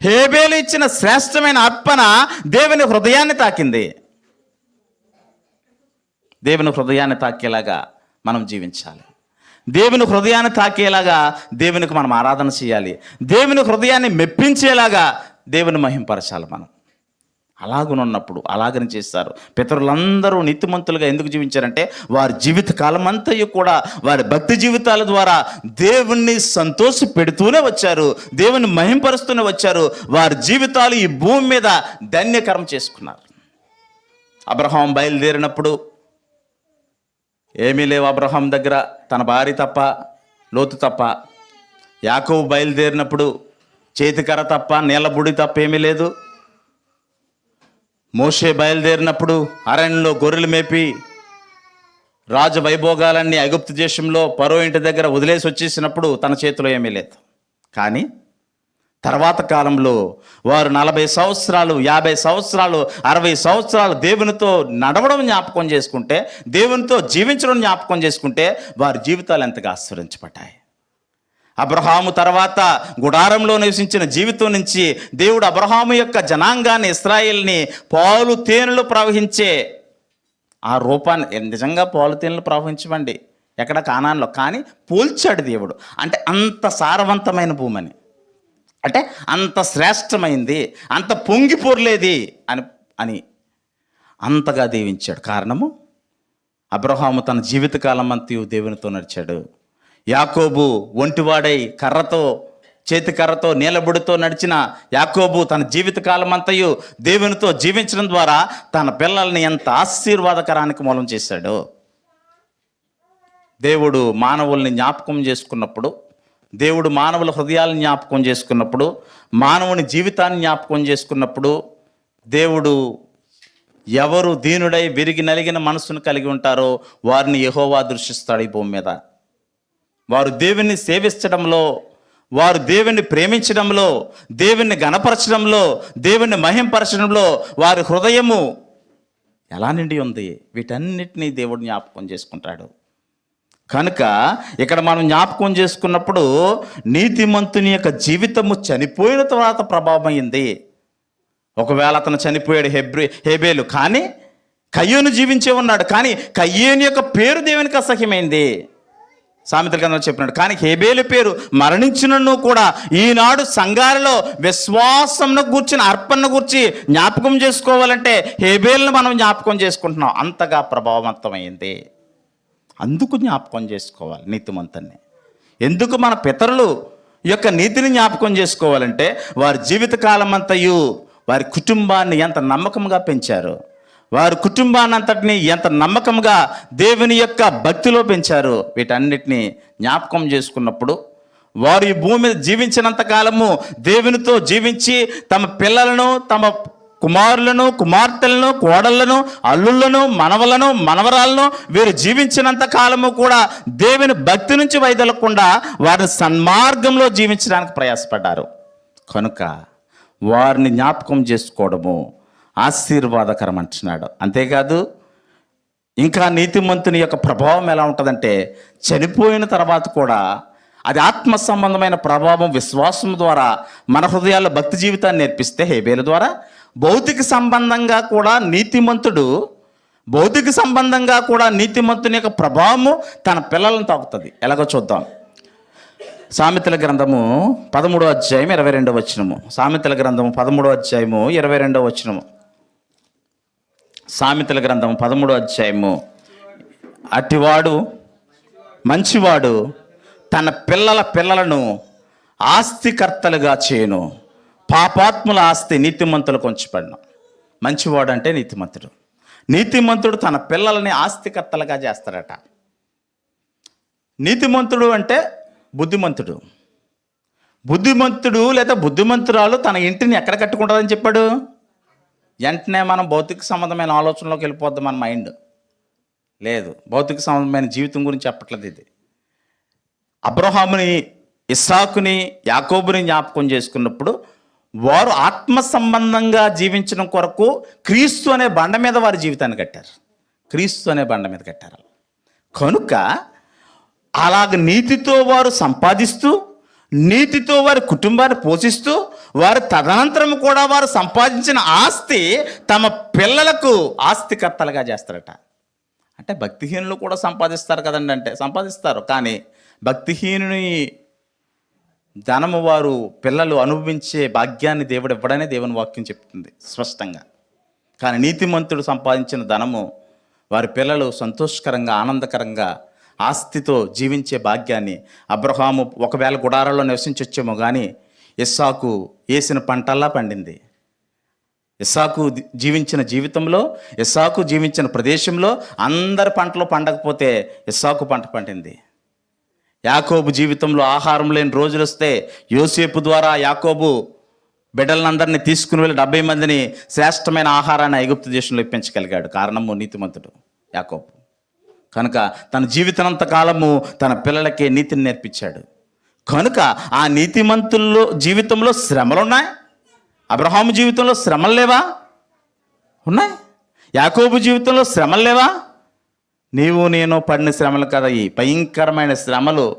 హేబేలు ఇచ్చిన శ్రేష్టమైన అర్పణ దేవుని హృదయాన్ని తాకింది. దేవుని హృదయాన్ని తాకేలాగా మనం జీవించాలి. దేవుని హృదయాన్ని తాకేలాగా దేవునికి మనం ఆరాధన చేయాలి. దేవుని హృదయాన్ని మెప్పించేలాగా దేవుని మహింపరచాలి. మనం అలాగనున్నప్పుడు అలాగని చేస్తారు. పితరులందరూ నీతిమంతులుగా ఎందుకు జీవించారంటే, వారి జీవిత కాలం అంతయు కూడా వారి భక్తి జీవితాల ద్వారా దేవుణ్ణి సంతోష పెడుతూనే వచ్చారు, దేవుని మహింపరుస్తూనే వచ్చారు. వారి జీవితాలు ఈ భూమి మీద ధన్యకరం చేసుకున్నారు. అబ్రహాం బయలుదేరినప్పుడు ఏమీ లేవు అబ్రహాం దగ్గర, తన భార్య తప్ప, లోతు తప్ప. యాకోబు బయలుదేరినప్పుడు చేతికర్ర తప్ప, నీళ్ళ బుడి తప్ప ఏమీ లేదు. మోషే బయలుదేరినప్పుడు అరణ్యంలో గొర్రెలు మేపి రాజ వైభోగాలన్నీ ఐగుప్తు దేశంలో ఫరో ఇంటి దగ్గర వదిలేసి వచ్చేసినప్పుడు తన చేతిలో ఏమీ లేదు. కానీ తర్వాత కాలంలో వారు 40 సంవత్సరాలు, 50 సంవత్సరాలు, 60 సంవత్సరాలు దేవునితో నడవడం జ్ఞాపకం చేసుకుంటే, దేవునితో జీవించడం జ్ఞాపకం చేసుకుంటే వారి జీవితాలు ఎంతగా ఆశీర్వదించబడ్డాయి. అబ్రహాము తర్వాత గుడారంలో నివసించిన జీవితం నుంచి దేవుడు అబ్రహాము యొక్క జనాంగాన్ని, ఇశ్రాయేల్ని పాలు తేనెలు ప్రవహించే ఆ రూపాన్ని, నిజంగా పాలు తేనెలు ప్రవహించమండి ఎక్కడ కానాన్లో, కానీ పోల్చాడు దేవుడు. అంటే అంత సారవంతమైన భూమని, అంటే అంత శ్రేష్టమైంది, అంత పొంగిపోర్లేది అని అంతగా దీవించాడు. కారణము అబ్రహాము తన జీవితకాలం అంతయు దేవునితో నడిచాడు. యాకోబు ఒంటివాడై చేతి కర్రతో నీలబుడితో నడిచిన యాకోబు తన జీవితకాలం అంతయు దేవునితో జీవించడం ద్వారా తన పిల్లల్ని ఎంత ఆశీర్వాదకరానికి మూలం చేశాడు. దేవుడు మానవుల్ని జ్ఞాపకం చేసుకున్నప్పుడు, దేవుడు మానవుల హృదయాలను జ్ఞాపకం చేసుకున్నప్పుడు, మానవుని జీవితాన్ని జ్ఞాపకం చేసుకున్నప్పుడు, దేవుడు ఎవరు దీనుడై విరిగి నలిగిన మనసును కలిగి ఉంటారో వారిని యెహోవా దృష్టిస్తాడు ఈ భూమి మీద. వారు దేవుణ్ణి సేవించడంలో, వారు దేవుణ్ణి ప్రేమించడంలో, దేవుణ్ణి గణపరచడంలో, దేవుణ్ణి మహింపరచడంలో వారి హృదయము ఎలా నిండి ఉంది, వీటన్నిటినీ దేవుడు జ్ఞాపకం చేసుకుంటాడు. కనుక ఇక్కడ మనం జ్ఞాపకం చేసుకున్నప్పుడు నీతిమంతుని యొక్క జీవితము చనిపోయిన తర్వాత ప్రభావం అయింది. ఒకవేళ అతను చనిపోయాడు హేబేలు, కానీ కయ్యూను జీవించే ఉన్నాడు, కానీ కయ్యూను యొక్క పేరు దేవునికి అసహ్యమైంది. సామెతల గ్రంథంలో చెప్పినాడు. కానీ హేబేలు పేరు మరణించినను కూడా ఈనాడు సంఘాలలో విశ్వాసంను గూర్చిన అర్పణను గూర్చి జ్ఞాపకం చేసుకోవాలంటే హేబేలును మనం జ్ఞాపకం చేసుకుంటున్నాం. అంతగా ప్రభావవంతమైంది. అందుకు జ్ఞాపకం చేసుకోవాలి నీతిమంతుని. ఎందుకు మన పితరులు యొక్క నీతిని జ్ఞాపకం చేసుకోవాలంటే, వారి జీవితకాలం అంతయు వారి కుటుంబాన్ని ఎంత నమ్మకంగా పెంచారు, వారి కుటుంబాన్ని అంతటిని ఎంత నమ్మకంగా దేవుని యొక్క భక్తిలో పెంచారు. వీటన్నిటినీ జ్ఞాపకం చేసుకున్నప్పుడు వారు ఈ భూమి మీద జీవించినంత కాలము దేవునితో జీవించి తమ పిల్లలను, తమ కుమారులను, కుమార్తెలను, కోడళ్లను, అల్లుళ్లను, మనవలను, మనవరాలను వీరు జీవించినంత కాలము కూడా దేవుని భక్తి నుంచి వైదొలగకుండా వారిని సన్మార్గంలో జీవించడానికి ప్రయాసపడ్డారు. కనుక వారిని జ్ఞాపకం చేసుకోవడము ఆశీర్వాదకరం అంటున్నాడు. అంతేకాదు, ఇంకా నీతిమంతుని యొక్క ప్రభావం ఎలా ఉంటుందంటే, చనిపోయిన తర్వాత కూడా అది ఆత్మ సంబంధమైన ప్రభావం విశ్వాసం ద్వారా మన హృదయాల్లో భక్తి జీవితాన్ని నేర్పిస్తే హేబేలు ద్వారా భౌతిక సంబంధంగా కూడా నీతిమంతుని యొక్క ప్రభావము తన పిల్లలను తాకుతుంది. ఎలాగో చూద్దాం. సామెతల గ్రంథము 13వ అధ్యాయం 22వ వచనము. సామెతల గ్రంథము 13వ అధ్యాయము 22వ వచనము. సామెతల గ్రంథము 13వ అధ్యాయము. అట్టివాడు మంచివాడు తన పిల్లలను ఆస్తికర్తలుగా చేయను, పాపాత్ముల ఆస్తి నీతిమంతులకు ఉంచబడిన. మంచివాడు అంటే నీతిమంతుడు. నీతిమంతుడు తన పిల్లలని ఆస్తికర్తలుగా చేస్తాడట. నీతిమంతుడు అంటే బుద్ధిమంతుడు. బుద్ధిమంతుడు లేదా బుద్ధిమంతురాలు తన ఇంటిని ఎక్కడ కట్టుకుంటుందని చెప్పాడు? వెంటనే మనం భౌతిక సంబంధమైన ఆలోచనలోకి వెళ్ళిపోద్ది మన మైండ్. లేదు, భౌతిక సంబంధమైన జీవితం గురించి చెప్పట్లేదు ఇది. అబ్రహాముని, ఇస్సాకుని, యాకోబుని జ్ఞాపకం చేసుకున్నప్పుడు వారు ఆత్మ సంబంధంగా జీవించడం కొరకు క్రీస్తు అనే బండ మీద వారి జీవితాన్ని కట్టారు. క్రీస్తు అనే బండ మీద కట్టారు. కనుక అలాగ నీతితో వారు సంపాదిస్తూ, నీతితో వారి కుటుంబాన్ని పోషిస్తూ, వారి తదనంతరం కూడా వారు సంపాదించిన ఆస్తి తమ పిల్లలకు ఆస్తికర్తలుగా చేస్తారట. అంటే భక్తిహీనులు కూడా సంపాదిస్తారు కదండి, అంటే సంపాదిస్తారు. కానీ భక్తిహీనుని ధనము వారు పిల్లలు అనుభవించే భాగ్యాన్ని దేవుడు ఇవ్వడనే దేవుని వాక్యం చెప్తుంది స్పష్టంగా. కానీ నీతిమంతుడు సంపాదించిన ధనము వారి పిల్లలు సంతోషకరంగా, ఆనందకరంగా ఆస్తితో జీవించే భాగ్యాన్ని. అబ్రహాము ఒకవేళ గుడారాల్లో నివసించొచ్చేమో కానీ ఇస్సాకు వేసిన పంటల్లా పండింది. ఇస్సాకు జీవించిన జీవితంలో, ఇస్సాకు జీవించిన ప్రదేశంలో అందరి పంటలు పండకపోతే ఇస్సాకు పంట పండింది. యాకోబు జీవితంలో ఆహారం లేని రోజులు వస్తే యోసేపు ద్వారా యాకోబు బిడ్డలందరినీ తీసుకుని వెళ్ళి 70 మందిని శ్రేష్టమైన ఆహారాన్ని ఐగుప్తు దేశంలో ఇప్పించగలిగాడు. కారణము నీతిమంతుడు యాకోబు. కనుక తన జీవితనంత కాలము తన పిల్లలకే నీతిని నేర్పించాడు. కనుక ఆ నీతిమంతుల్లో జీవితంలో శ్రమలున్నాయి. అబ్రహాము జీవితంలో శ్రమలు లేవా? ఉన్నాయి. యాకోబు జీవితంలో శ్రమలు లేవా? నీవు నేను పడిన శ్రమలు కదా ఈ భయంకరమైన శ్రమలు.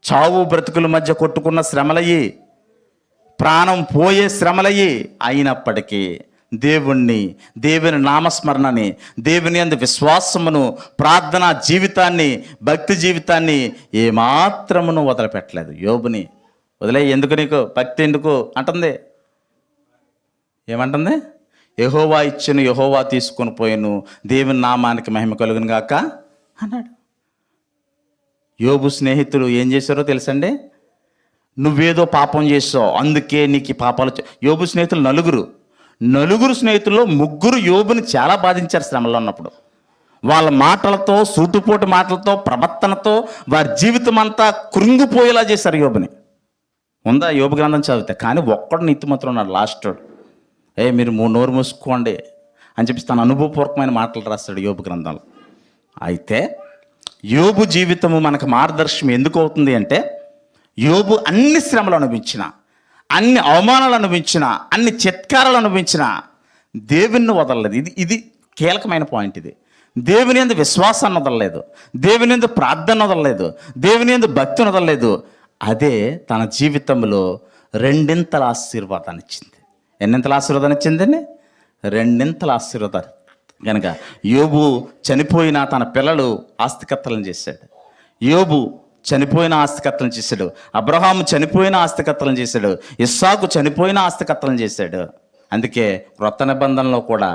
చావు బ్రతుకుల మధ్య కొట్టుకున్న శ్రమలయ్యి, ప్రాణం పోయే శ్రమలయ్యి. అయినప్పటికీ దేవుని నామస్మరణని, దేవుని యందు విశ్వాసమును, ప్రార్థనా జీవితాన్ని, భక్తి జీవితాన్ని ఏమాత్రమును వదిలిపెట్టలేదు. యోబుని వదిలే, ఎందుకు నీకు భక్తి ఎందుకు అంటుంది. ఏమంటుంది? యెహోవా ఇచ్చెను, యెహోవా తీసుకొని పోయాను, దేవుని నామానికి మహిమ కలుగును గాక అన్నాడు. యోబు స్నేహితులు ఏం చేశారో తెలుసండి? నువ్వేదో పాపం చేసావు అందుకే నీకు పాపాలు. యోబు స్నేహితులు నలుగురు స్నేహితుల్లో 3 యోబుని చాలా బాధించారు శ్రమలో ఉన్నప్పుడు. వాళ్ళ మాటలతో, సూటుపోటు మాటలతో, ప్రవర్తనతో వారి జీవితం అంతా కృంగిపోయేలా చేశారు యోబుని. ఉందా యోబు గ్రంథం చదివితే? కానీ ఒక్కడు నీతిమంతుడు ఉన్నాడు లాస్ట్. మీరు నోరు మూసుకోండి అని చెప్పి తన అనుభవపూర్వకమైన మాటలు రాస్తాడు యోబు గ్రంథంలో. అయితే యోబు జీవితము మనకు మార్గదర్శనం ఎందుకు అవుతుంది అంటే, యోబు అన్ని శ్రమలు అనుభవించిన, అన్ని అవమానాలు అనుభవించిన, అన్ని చిత్కారాలు అనుభవించిన దేవుని వదలలేదు. ఇది కీలకమైన పాయింట్. ఇది దేవుని యందు విశ్వాసాన్ని వదలలేదు, దేవుని యందు ప్రార్థన వదలలేదు, దేవుని యందు భక్తిని వదలలేదు. అదే తన జీవితంలో 2 ఆశీర్వాదాన్ని ఇచ్చింది. ఎన్నింతల ఆశీర్వాదాన్ని ఇచ్చిందండి? 2 ఆశీర్వాదాలు. కనుక యోబు చనిపోయిన తన పిల్లలు ఆస్తికర్తలను చేశాడు. యోబు చనిపోయిన ఆస్తికర్తలను చేశాడు. అబ్రహాము చనిపోయిన ఆస్తికర్తలను చేశాడు. ఇస్సాకు చనిపోయిన ఆస్తికర్తలను చేశాడు. అందుకే క్రొత్త నిబంధనలో కూడా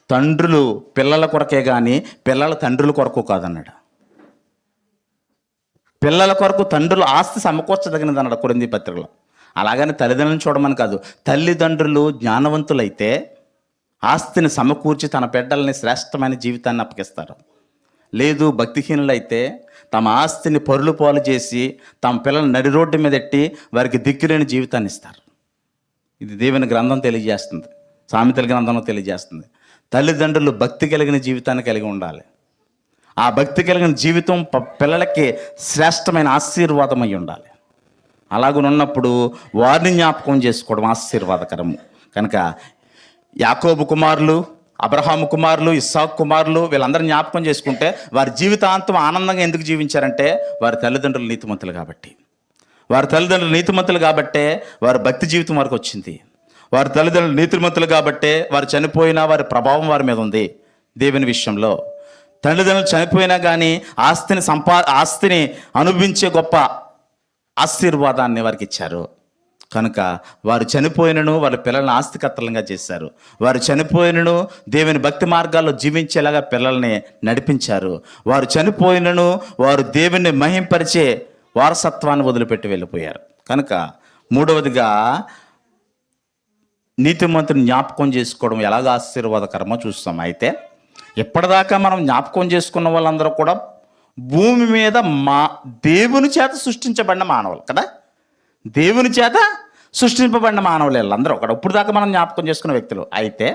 తండ్రులు పిల్లల కొరకే కానీ పిల్లల తండ్రుల కొరకు కాదన్నాడు. పిల్లల కొరకు తండ్రులు ఆస్తి సమకూర్చదగినది అన్నాడు కొరింథీ పత్రికలో. అలాగని తల్లిదండ్రులను చూడమని కాదు. తల్లిదండ్రులు జ్ఞానవంతులైతే ఆస్తిని సమకూర్చి తన బిడ్డల్ని శ్రేష్టమైన జీవితాన్ని అప్పగిస్తారు. లేదు, భక్తిహీనులైతే తమ ఆస్తిని పరులు పాలు చేసి తమ పిల్లల్ని నడి రోడ్డు మీద ఎట్టి వారికి దిక్కులేని జీవితాన్ని ఇస్తారు. ఇది దేవుని గ్రంథం తెలియజేస్తుంది, సామెతల గ్రంథంలో తెలియజేస్తుంది. తల్లిదండ్రులు భక్తి కలిగిన జీవితాన్ని కలిగి ఉండాలి. ఆ భక్తి కలిగిన జీవితం పిల్లలకి శ్రేష్టమైన ఆశీర్వాదం అయి ఉండాలి. అలాగున్నప్పుడు వారిని జ్ఞాపకం చేసుకోవడం ఆశీర్వాదకరము. కనుక యాకోబు కుమారులు, అబ్రహాము కుమారులు, ఇస్సాకు కుమారులు వీళ్ళందరినీ జ్ఞాపకం చేసుకుంటే వారి జీవితాంతం ఆనందంగా ఎందుకు జీవించారంటే వారి తల్లిదండ్రులు నీతిమంతులు కాబట్టి. వారి తల్లిదండ్రులు నీతిమంతులు కాబట్టే వారి భక్తి జీవితం వారికి వచ్చింది. వారి తల్లిదండ్రులు నీతిమంతులు కాబట్టే వారు చనిపోయినా వారి ప్రభావం వారి మీద ఉంది దేవుని విషయంలో. తల్లిదండ్రులు చనిపోయినా కానీ ఆస్తిని అనుభవించే గొప్ప ఆశీర్వాదాన్ని వారికి ఇచ్చారు. కనుక వారు చనిపోయినను వాళ్ళ పిల్లల్ని ఆస్తికర్తలంగా చేశారు. వారు చనిపోయినను దేవుని భక్తి మార్గాల్లో జీవించేలాగా పిల్లల్ని నడిపించారు. వారు చనిపోయినను వారు దేవుని మహింపరిచే వారసత్వాన్ని వదిలిపెట్టి వెళ్ళిపోయారు. కనుక మూడవదిగా నీతిమంతుని జ్ఞాపకం చేసుకోవడం ఎలాగ ఆశీర్వాదకరమో చూస్తాం. అయితే ఎప్పటిదాకా మనం జ్ఞాపకం చేసుకున్న వాళ్ళందరూ కూడా భూమి మీద దేవుని చేత సృష్టించబడిన మానవులు కదా. దేవుని చేత సృష్టింపబడిన మానవులు వీళ్ళందరూ ఒకటి. ఇప్పుడు దాకా మనం జ్ఞాపకం చేసుకున్న వ్యక్తులు. అయితే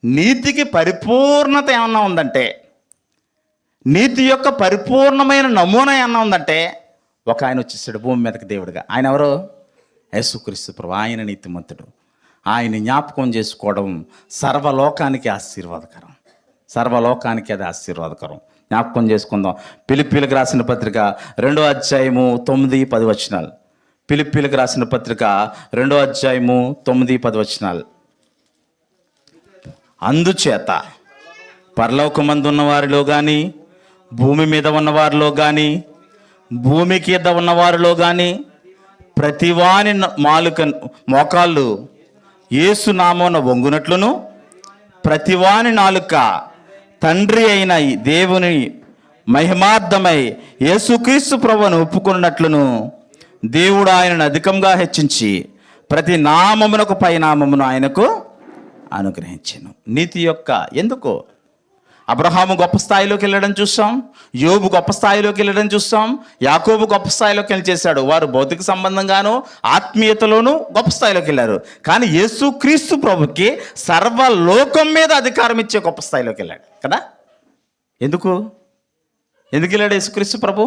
నీతికి పరిపూర్ణత ఏమన్నా ఉందంటే, నీతి యొక్క పరిపూర్ణమైన నమూనా ఏమన్నా ఉందంటే, ఒక ఆయన వచ్చేసాడు భూమి మీదకి దేవుడిగా. ఆయన ఎవరు? యేసుక్రీస్తు ప్రభు. ఆయన నీతిమంతుడు. ఆయన జ్ఞాపకం చేసుకోవడం సర్వలోకానికి ఆశీర్వాదకరం. సర్వలోకానికి అది ఆశీర్వాదకరం. జ్ఞాపకం చేసుకుందాం. ఫిలిప్పీలకు రాసిన పత్రిక 2వ అధ్యాయము 9-10 వచనాలు. ఫిలిప్పీలకు రాసిన పత్రిక 2వ అధ్యాయము 9-10 వచనాలు. అందుచేత పరలోకమందు ఉన్న వారిలో కానీ, భూమి మీద ఉన్నవారిలో కానీ, భూమి కింద ఉన్నవారిలో కానీ ప్రతివాని మోకాళ్ళు యేసు నామమున వంగునట్లును, ప్రతివాని నాలుక తండ్రి అయిన దేవుని మహిమార్థమై యేసుక్రీస్తు ప్రభువును ఒప్పుకున్నట్లును దేవుడు ఆయనను అధికంగా హెచ్చించి ప్రతి నామమునకు పైనామమును ఆయనకు అనుగ్రహించెను. నీతి యొక్క ఎందుకు అబ్రహాము గొప్ప స్థాయిలోకి వెళ్ళడం చూస్తాం, యోబు గొప్ప స్థాయిలోకి వెళ్ళడం చూస్తాం, యాకోబు గొప్ప స్థాయిలోకి వెళ్ళి చేశాడు. వారు భౌతిక సంబంధంగాను ఆత్మీయతలోనూ గొప్ప స్థాయిలోకి వెళ్ళారు. కానీ యేసుక్రీస్తు ప్రభుకి సర్వలోకం మీద అధికారం ఇచ్చే గొప్ప స్థాయిలోకి వెళ్ళాడు కదా. ఎందుకు వెళ్ళాడు యేసుక్రీస్తు ప్రభు?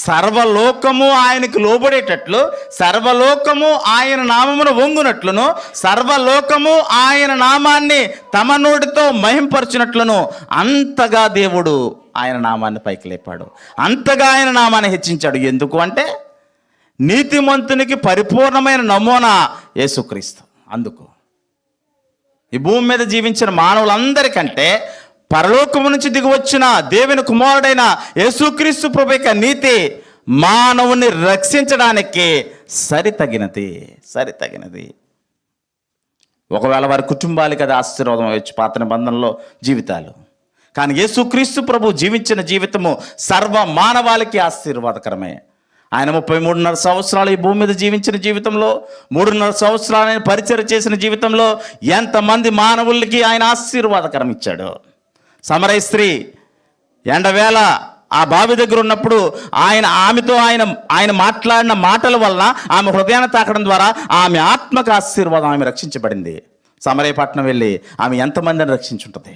సర్వలోకము ఆయనకు లోబడేటట్లు, సర్వలోకము ఆయన నామమును వంగునట్లును, సర్వలోకము ఆయన నామాన్ని తమ నోటితో మహింపరచినట్లును అంతగా దేవుడు ఆయన నామాన్ని పైకి లేపాడు. అంతగా ఆయన నామాన్ని హెచ్చించాడు. ఎందుకు అంటే నీతిమంతునికి పరిపూర్ణమైన నమూనా యేసుక్రీస్తు. అందుకు ఈ భూమి మీద జీవించిన మానవులందరికంటే పరలోకము నుంచి దిగి వచ్చిన దేవుని కుమారుడైన యేసుక్రీస్తు ప్రభు యొక్క నీతి మానవుని రక్షించడానికి సరితగినది. ఒకవేళ వారి కుటుంబాలకి అది ఆశీర్వాదం అవ్వచ్చు, పాత నిబంధనలో జీవితాలు. కానీ యేసుక్రీస్తు ప్రభు జీవించిన జీవితము సర్వ మానవాళికి ఆశీర్వాదకరమే. ఆయన 33.5 సంవత్సరాలు ఈ భూమి మీద జీవించిన జీవితంలో, 3.5 సంవత్సరాలు పరిచయం చేసిన జీవితంలో ఎంతమంది మానవులకి ఆయన ఆశీర్వాదకరం ఇచ్చాడు. సమరయ స్త్రీ ఎండవేళ ఆ బావి దగ్గర ఉన్నప్పుడు ఆమెతో ఆయన మాట్లాడిన మాటల వలన ఆమె హృదయాన్ని తాకడం ద్వారా ఆమె ఆత్మకు ఆశీర్వాదం, ఆమె రక్షించబడింది. సమరయ పట్టణం వెళ్ళి ఆమె ఎంతమందిని రక్షించుంటుంది.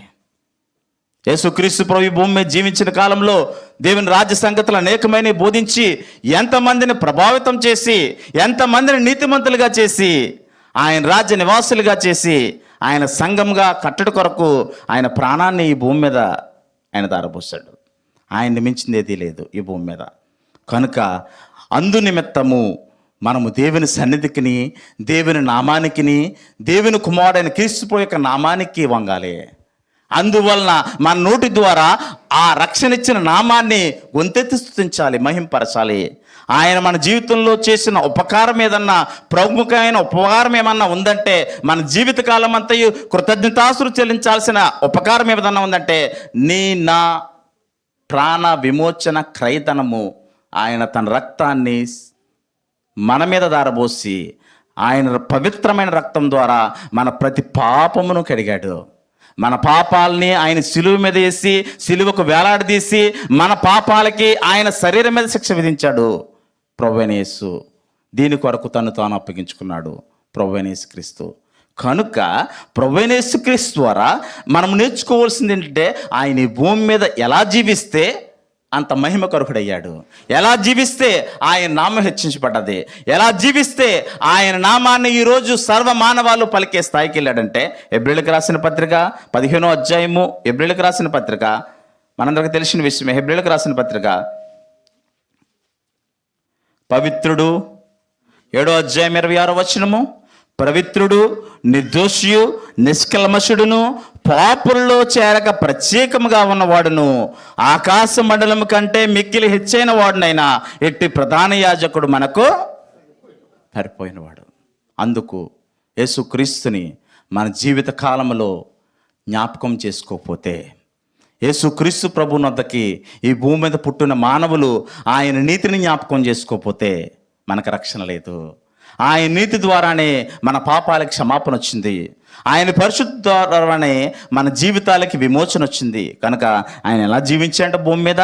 యేసుక్రీస్తు ప్రభు భూమి మీద జీవించిన కాలంలో దేవుని రాజ్య సంగతులు అనేకమైన బోధించి ఎంతమందిని ప్రభావితం చేసి, ఎంతమందిని నీతిమంతులుగా చేసి, ఆయన రాజ్య నివాసులుగా చేసి, ఆయన సంఘంగా కట్టడి కొరకు ఆయన ప్రాణాన్ని ఈ భూమి మీద ఆయన దారపోసాడు. ఆయన్ని మించింది ఏదీ లేదు ఈ భూమి మీద. కనుక అందు నిమిత్తము మనము దేవుని సన్నిధికిని, దేవుని నామానికిని, దేవుని కుమారుడైన క్రీస్తు యొక్క నామానికి వంగాలి. అందువలన మన నోటి ద్వారా ఆ రక్షణ ఇచ్చిన నామాన్ని గొంతెత్తి స్తుతించాలి, మహింపరచాలి. ఆయన మన జీవితంలో చేసిన ఉపకారం ఏదన్నా, ప్రముఖమైన ఉపకారం ఏమన్నా ఉందంటే, మన జీవితకాలం అంతయు కృతజ్ఞతాస్తులు చెల్లించాల్సిన ఉపకారం ఏదన్నా ఉందంటే, నా ప్రాణ విమోచన క్రయధనము ఆయన తన రక్తాన్ని మన మీద దారబోసి, ఆయన పవిత్రమైన రక్తం ద్వారా మన ప్రతి పాపమును కడిగాడు. మన పాపాలని ఆయన సిలువ మీద వేసి, సిలువకు వేలాడదీసి మన పాపాలకి ఆయన శరీరం మీద శిక్ష విధించాడు ప్రభువైన యేసు. దీని కొరకు తాను అప్పగించుకున్నాడు ప్రభువైన యేసుక్రీస్తు. కనుక ప్రభువైన యేసుక్రీస్తు ద్వారా మనం నేర్చుకోవాల్సింది ఏంటంటే, ఆయన ఈ భూమి మీద ఎలా జీవిస్తే అంత మహిమకరుడయ్యాడు, ఎలా జీవిస్తే ఆయన నామం హెచ్చించబడ్డది, ఎలా జీవిస్తే ఆయన నామాన్ని ఈరోజు సర్వ మానవాళ్ళు పలికే స్థాయికి వెళ్ళాడంటే, హెబ్రీయులకు రాసిన పత్రిక 15వ అధ్యాయము, హెబ్రీయులకు రాసిన పత్రిక మనందరికీ తెలిసిన విషయమే. హెబ్రీయులకు రాసిన పత్రిక పవిత్రుడు 7వ అధ్యాయం 26వ వచనము, పవిత్రుడు, నిర్దోషియు, నిష్కల్మషుడును, పాపుల్లో చేరక ప్రత్యేకముగా ఉన్నవాడును, ఆకాశ మండలము కంటే మిక్కిలి హెచ్చైన వాడునైనా ఎట్టి ప్రధాన యాజకుడు మనకు పారిపోయినవాడు. అందుకు యేసుక్రీస్తుని మన జీవిత కాలంలో జ్ఞాపకం చేసుకోకపోతే, యేసుక్రీస్తు ప్రభువుని వద్దకి ఈ భూమి మీద పుట్టిన మానవులు ఆయన నీతిని జ్ఞాపకం చేసుకోకపోతే మనకు రక్షణ లేదు. ఆయన నీతి ద్వారానే మన పాపాలకు క్షమాపణ వచ్చింది. ఆయన పరిశుద్ధ ద్వారానే మన జీవితాలకి విమోచన వచ్చింది. కనుక ఆయన ఎలా జీవించాడంటే భూమి మీద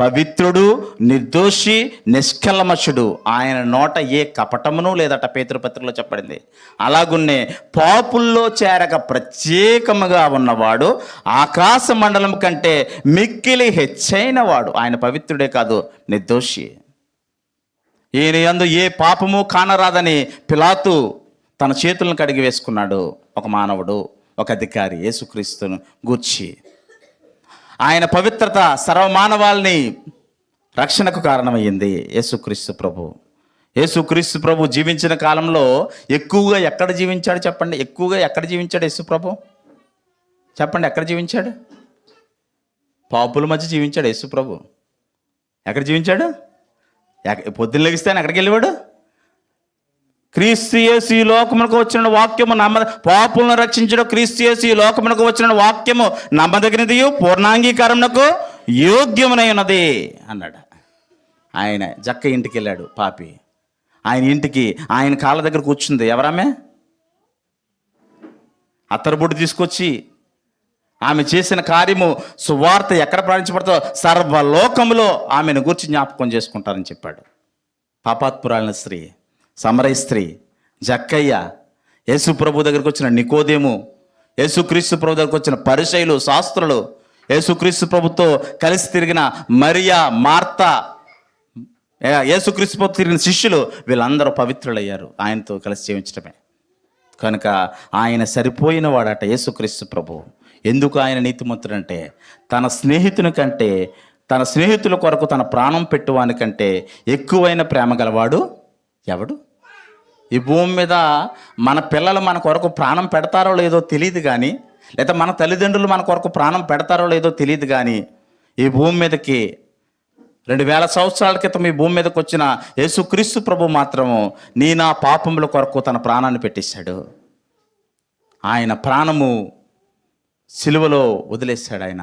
పవిత్రుడు, నిర్దోషి, నిష్కల్మషుడు. ఆయన నోట ఏ కపటమును లేదట పేతురుపత్రికలో చెప్పబడింది. అలాగున్నే పాపుల్లో చేరక ప్రత్యేకముగా ఉన్నవాడు ఆకాశ మండలం కంటే మిక్కిలి హెచ్చైన వాడు. ఆయన పవిత్రుడే కాదు, నిర్దోషి. ఈయన యందు ఏ పాపము కానరాదని పిలాతు తన చేతులను కడిగి వేసుకున్నాడు. ఒక మానవుడు, ఒక అధికారి యేసుక్రీస్తును గూర్చి. ఆయన పవిత్రత సర్వమానవాల్ని రక్షణకు కారణమయ్యింది. యేసుక్రీస్తు ప్రభు. యేసుక్రీస్తు ప్రభు జీవించిన కాలంలో ఎక్కువగా ఎక్కడ జీవించాడు చెప్పండి? ఎక్కువగా ఎక్కడ జీవించాడు యేసు ప్రభు? చెప్పండి, ఎక్కడ జీవించాడు? పాపుల మధ్య జీవించాడు యేసు ప్రభు. ఎక్కడ జీవించాడు? పొద్దున్న లెగిస్తే ఆయన ఎక్కడికి వెళ్ళేవాడు? క్రీస్తు యేసు ఈ లోకమునకు వచ్చిన వాక్యము పాపులను రక్షించడం క్రీస్తు యేసు ఈ లోకమునకు వచ్చిన వాక్యము నమ్మదగినది, పూర్ణాంగీకారమునకు యోగ్యమునై ఉన్నది అన్నాడు. ఆయన జక్క ఇంటికి వెళ్ళాడు పాపి. ఆయన ఇంటికి ఆయన కాళ్ళ దగ్గర కూర్చుంది ఎవరామె? అత్తరుబొట్టు తీసుకొచ్చి ఆమె చేసిన కార్యము సువార్త ఎక్కడ ప్రారంభించబడుతుందో సర్వలోకములో ఆమెను గూర్చి జ్ఞాపకం చేసుకుంటారని చెప్పాడు. పాపాత్మురాలిన స్త్రీ, సమరయ స్త్రీ, జక్కయ్య, యేసు ప్రభు దగ్గరికి వచ్చిన నికోదేము, యేసుక్రీస్తు ప్రభు దగ్గరికి వచ్చిన పరిసయ్యులు, శాస్త్రులు, యేసుక్రీస్తు ప్రభుతో కలిసి తిరిగిన మరియా, మార్తా, యేసుక్రీస్తు ప్రభు తిరిగిన శిష్యులు, వీళ్ళందరూ పవిత్రులయ్యారు ఆయనతో కలిసి జీవించడమే. కనుక ఆయన సరిపోయిన వాడట యేసుక్రీస్తు ప్రభు. ఎందుకు ఆయన నీతిమంతుడంటే తన స్నేహితుని కంటే, తన స్నేహితుల కొరకు తన ప్రాణం పెట్టువానికంటే ఎక్కువైన ప్రేమ గలవాడు ఎవడు? ఈ భూమి మీద మన పిల్లలు మన కొరకు ప్రాణం పెడతారో లేదో తెలియదు కానీ, లేదా మన తల్లిదండ్రులు మన కొరకు ప్రాణం పెడతారో లేదో తెలియదు కానీ, ఈ భూమి మీదకి 2000 సంవత్సరాల క్రితం ఈ భూమి మీదకి వచ్చిన యేసుక్రీస్తు ప్రభు మాత్రము నా పాపముల కొరకు తన ప్రాణాన్ని పెట్టేశాడు. ఆయన ప్రాణము సిలువలో వదిలేశాడు. ఆయన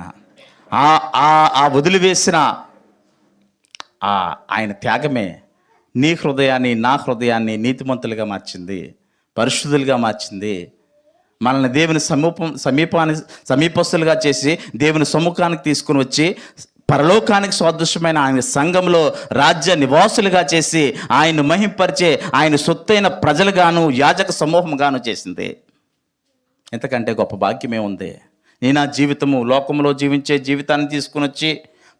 ఆ వదిలివేసిన ఆయన త్యాగమే నీ హృదయాన్ని, నా హృదయాన్ని నీతిమంతులుగా మార్చింది, పరిశుద్ధులుగా మార్చింది. మనల్ని దేవుని సమీపస్తులుగా చేసి దేవుని సమ్ముఖానికి తీసుకుని వచ్చి పరలోకానికి సదృశ్యమైన ఆయన సంఘంలో రాజ్య నివాసులుగా చేసి ఆయన్ను మహింపరిచే ఆయన సొత్తైన ప్రజలుగాను యాజక సమూహంగాను చేసింది. ఎంతకంటే గొప్ప భాగ్యమే ఉంది? నా జీవితము లోకంలో జీవించే జీవితాన్ని తీసుకుని వచ్చి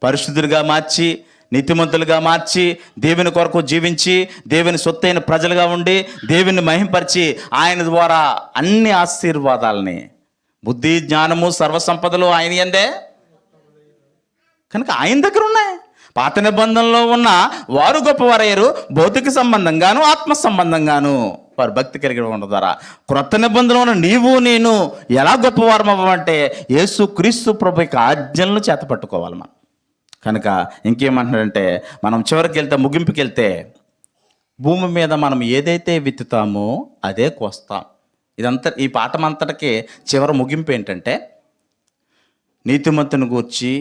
పరిశుద్ధులుగా మార్చి, నీతిమంతులుగా మార్చి, దేవుని కొరకు జీవించి, దేవుని సొత్తైన ప్రజలుగా ఉండి, దేవుని మహింపరిచి ఆయన ద్వారా అన్ని ఆశీర్వాదాలని, బుద్ధి, జ్ఞానము, సర్వసంపదలు ఆయన యందే కనుక ఆయన దగ్గర ఉన్నాయి. పాత నిబంధనలో ఉన్న వారు గొప్పవారయ్యారు, భౌతిక సంబంధంగాను ఆత్మ సంబంధంగాను వారు భక్తి కలిగి ఉండడం ద్వారా. క్రొత్త నిబంధనలో ఉన్న నీవు నేను ఎలా గొప్పవారం అవ్వమంటే యేసుక్రీస్తు ప్రభు యొక్క ఆజ్ఞలను చేతపట్టుకోవాలి మనం. కనుక ఇంకేమంటున్నాడంటే, మనం చివరికి వెళ్తే, ముగింపుకి వెళ్తే, భూమి మీద మనం ఏదైతే విత్తుతామో అదే కోస్తాం. ఇదంతా ఈ పాఠం అంతటికి చివరి ముగింపు ఏంటంటే, నీతిమంతుని గూర్చి,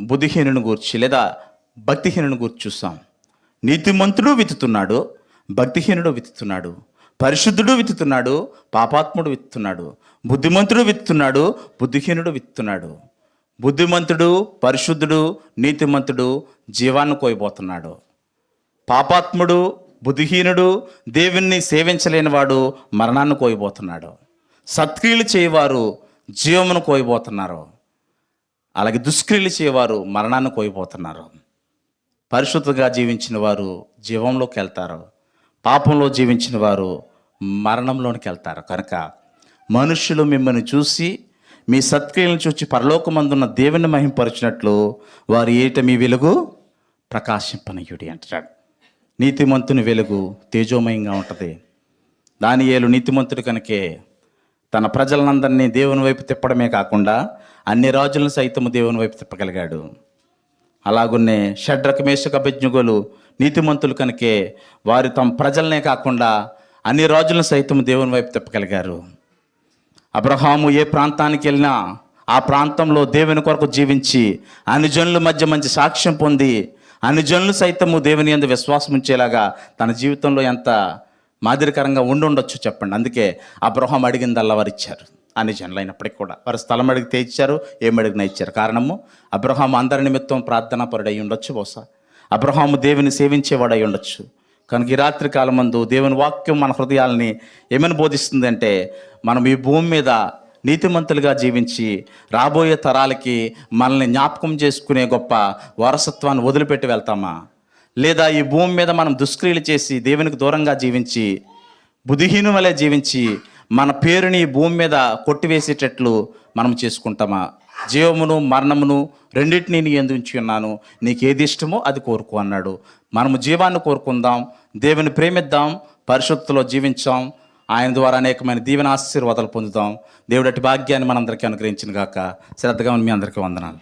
బుద్ధిహీనుని గూర్చి లేదా భక్తిహీనుని గూర్చి చూస్తాం. నీతిమంతుడు విత్తుతున్నాడు, భక్తిహీనుడు విత్తుతున్నాడు, పరిశుద్ధుడు విత్తుతున్నాడు, పాపాత్ముడు విత్తుతున్నాడు, బుద్ధిమంతుడు విత్తుతున్నాడు, బుద్ధిహీనుడు విత్తుతున్నాడు. బుద్ధిమంతుడు, పరిశుద్ధుడు, నీతిమంతుడు జీవాన్ని కోయబోతున్నాడు. పాపాత్ముడు, బుద్ధిహీనుడు, దేవుణ్ణి సేవించలేనివాడు మరణాన్ని కోయబోతున్నాడు. సత్క్రియలు చేయవారు జీవమును కోయబోతున్నారు, అలాగే దుష్క్రియలు చేయవారు మరణాన్ని కోయబోతున్నారు. పరిశుద్ధంగా జీవించిన వారు జీవంలోకి వెళ్తారు, పాపంలో జీవించిన వారు మరణంలోనికి వెళ్తారు. కనుక మనుష్యులు మిమ్మల్ని చూసి మీ సత్క్రియలను చూసి పరలోకమందున్న దేవుని మహింపరిచినట్లు వారి ఏట మీ వెలుగు ప్రకాశింపనీయుడి అంటాడు. నీతిమంతుని వెలుగు తేజోమయంగా ఉంటుంది. దానియేలు నీతిమంతుడి కనుకే తన ప్రజలందరినీ దేవుని వైపు తిప్పడమే కాకుండా అన్ని రాజులను సైతము దేవుని వైపు తిప్పగలిగాడు. అలాగున్నే షడ్రక, మేషక, అబేద్నెగోలు నీతిమంతులు కనుకే వారు తమ ప్రజలనే కాకుండా అన్ని రాజులను సైతం దేవుని వైపు తిప్పగలిగారు. అబ్రహాము ఏ ప్రాంతానికి వెళ్ళినా ఆ ప్రాంతంలో దేవుని కొరకు జీవించి అన్ని జనుల మధ్య మంచి సాక్ష్యం పొంది అన్ని జనులు సైతము దేవుని యందు విశ్వాసం ఉంచేలాగా తన జీవితంలో ఎంత మాదిరికరంగా ఉండొచ్చు చెప్పండి. అందుకే అబ్రహాం అడిగిందల్లా వారు ఇచ్చారు. అన్ని జనులు అయినప్పటికీ కూడా వారు స్థలం అడిగితే ఇచ్చారు, ఏమడిగినా ఇచ్చారు. కారణము అబ్రహాం అందరి నిమిత్తం ప్రార్థనా పరుడై ఉండొచ్చు, బహుశా అబ్రహాము దేవుని సేవించేవాడై ఉండొచ్చు. కనుక ఈ రాత్రి కాలమందు దేవుని వాక్యం మన హృదయాల్ని ఏమని బోధిస్తుంది అంటే, మనం ఈ భూమి మీద నీతిమంతులుగా జీవించి రాబోయే తరాలకి మనల్ని జ్ఞాపకం చేసుకునే గొప్ప వారసత్వాన్ని వదిలిపెట్టి వెళ్తామా, లేదా ఈ భూమి మీద మనం దుష్క్రియలు చేసి దేవునికి దూరంగా జీవించి బుద్ధిహీనం వలె జీవించి మన పేరుని ఈ భూమి మీద కొట్టివేసేటట్లు మనం చేసుకుంటామా? జీవమును మరణమును రెండింటినీ నీ యందు ఉంచి ఉన్నాను, నీకు ఏది ఇష్టమో అది కోరుకో అన్నాడు. మనము జీవాన్ని కోరుకుందాం, దేవుని ప్రేమిద్దాం, పరిశుద్ధతలో జీవించాం, ఆయన ద్వారా అనేకమైన దీవెన ఆశీర్వాదాలు పొందుతాం. దేవుడి భాగ్యాన్ని మనందరికీ అనుగ్రహించిన గాక. శ్రద్ధగా మీ అందరికీ వందనాలు.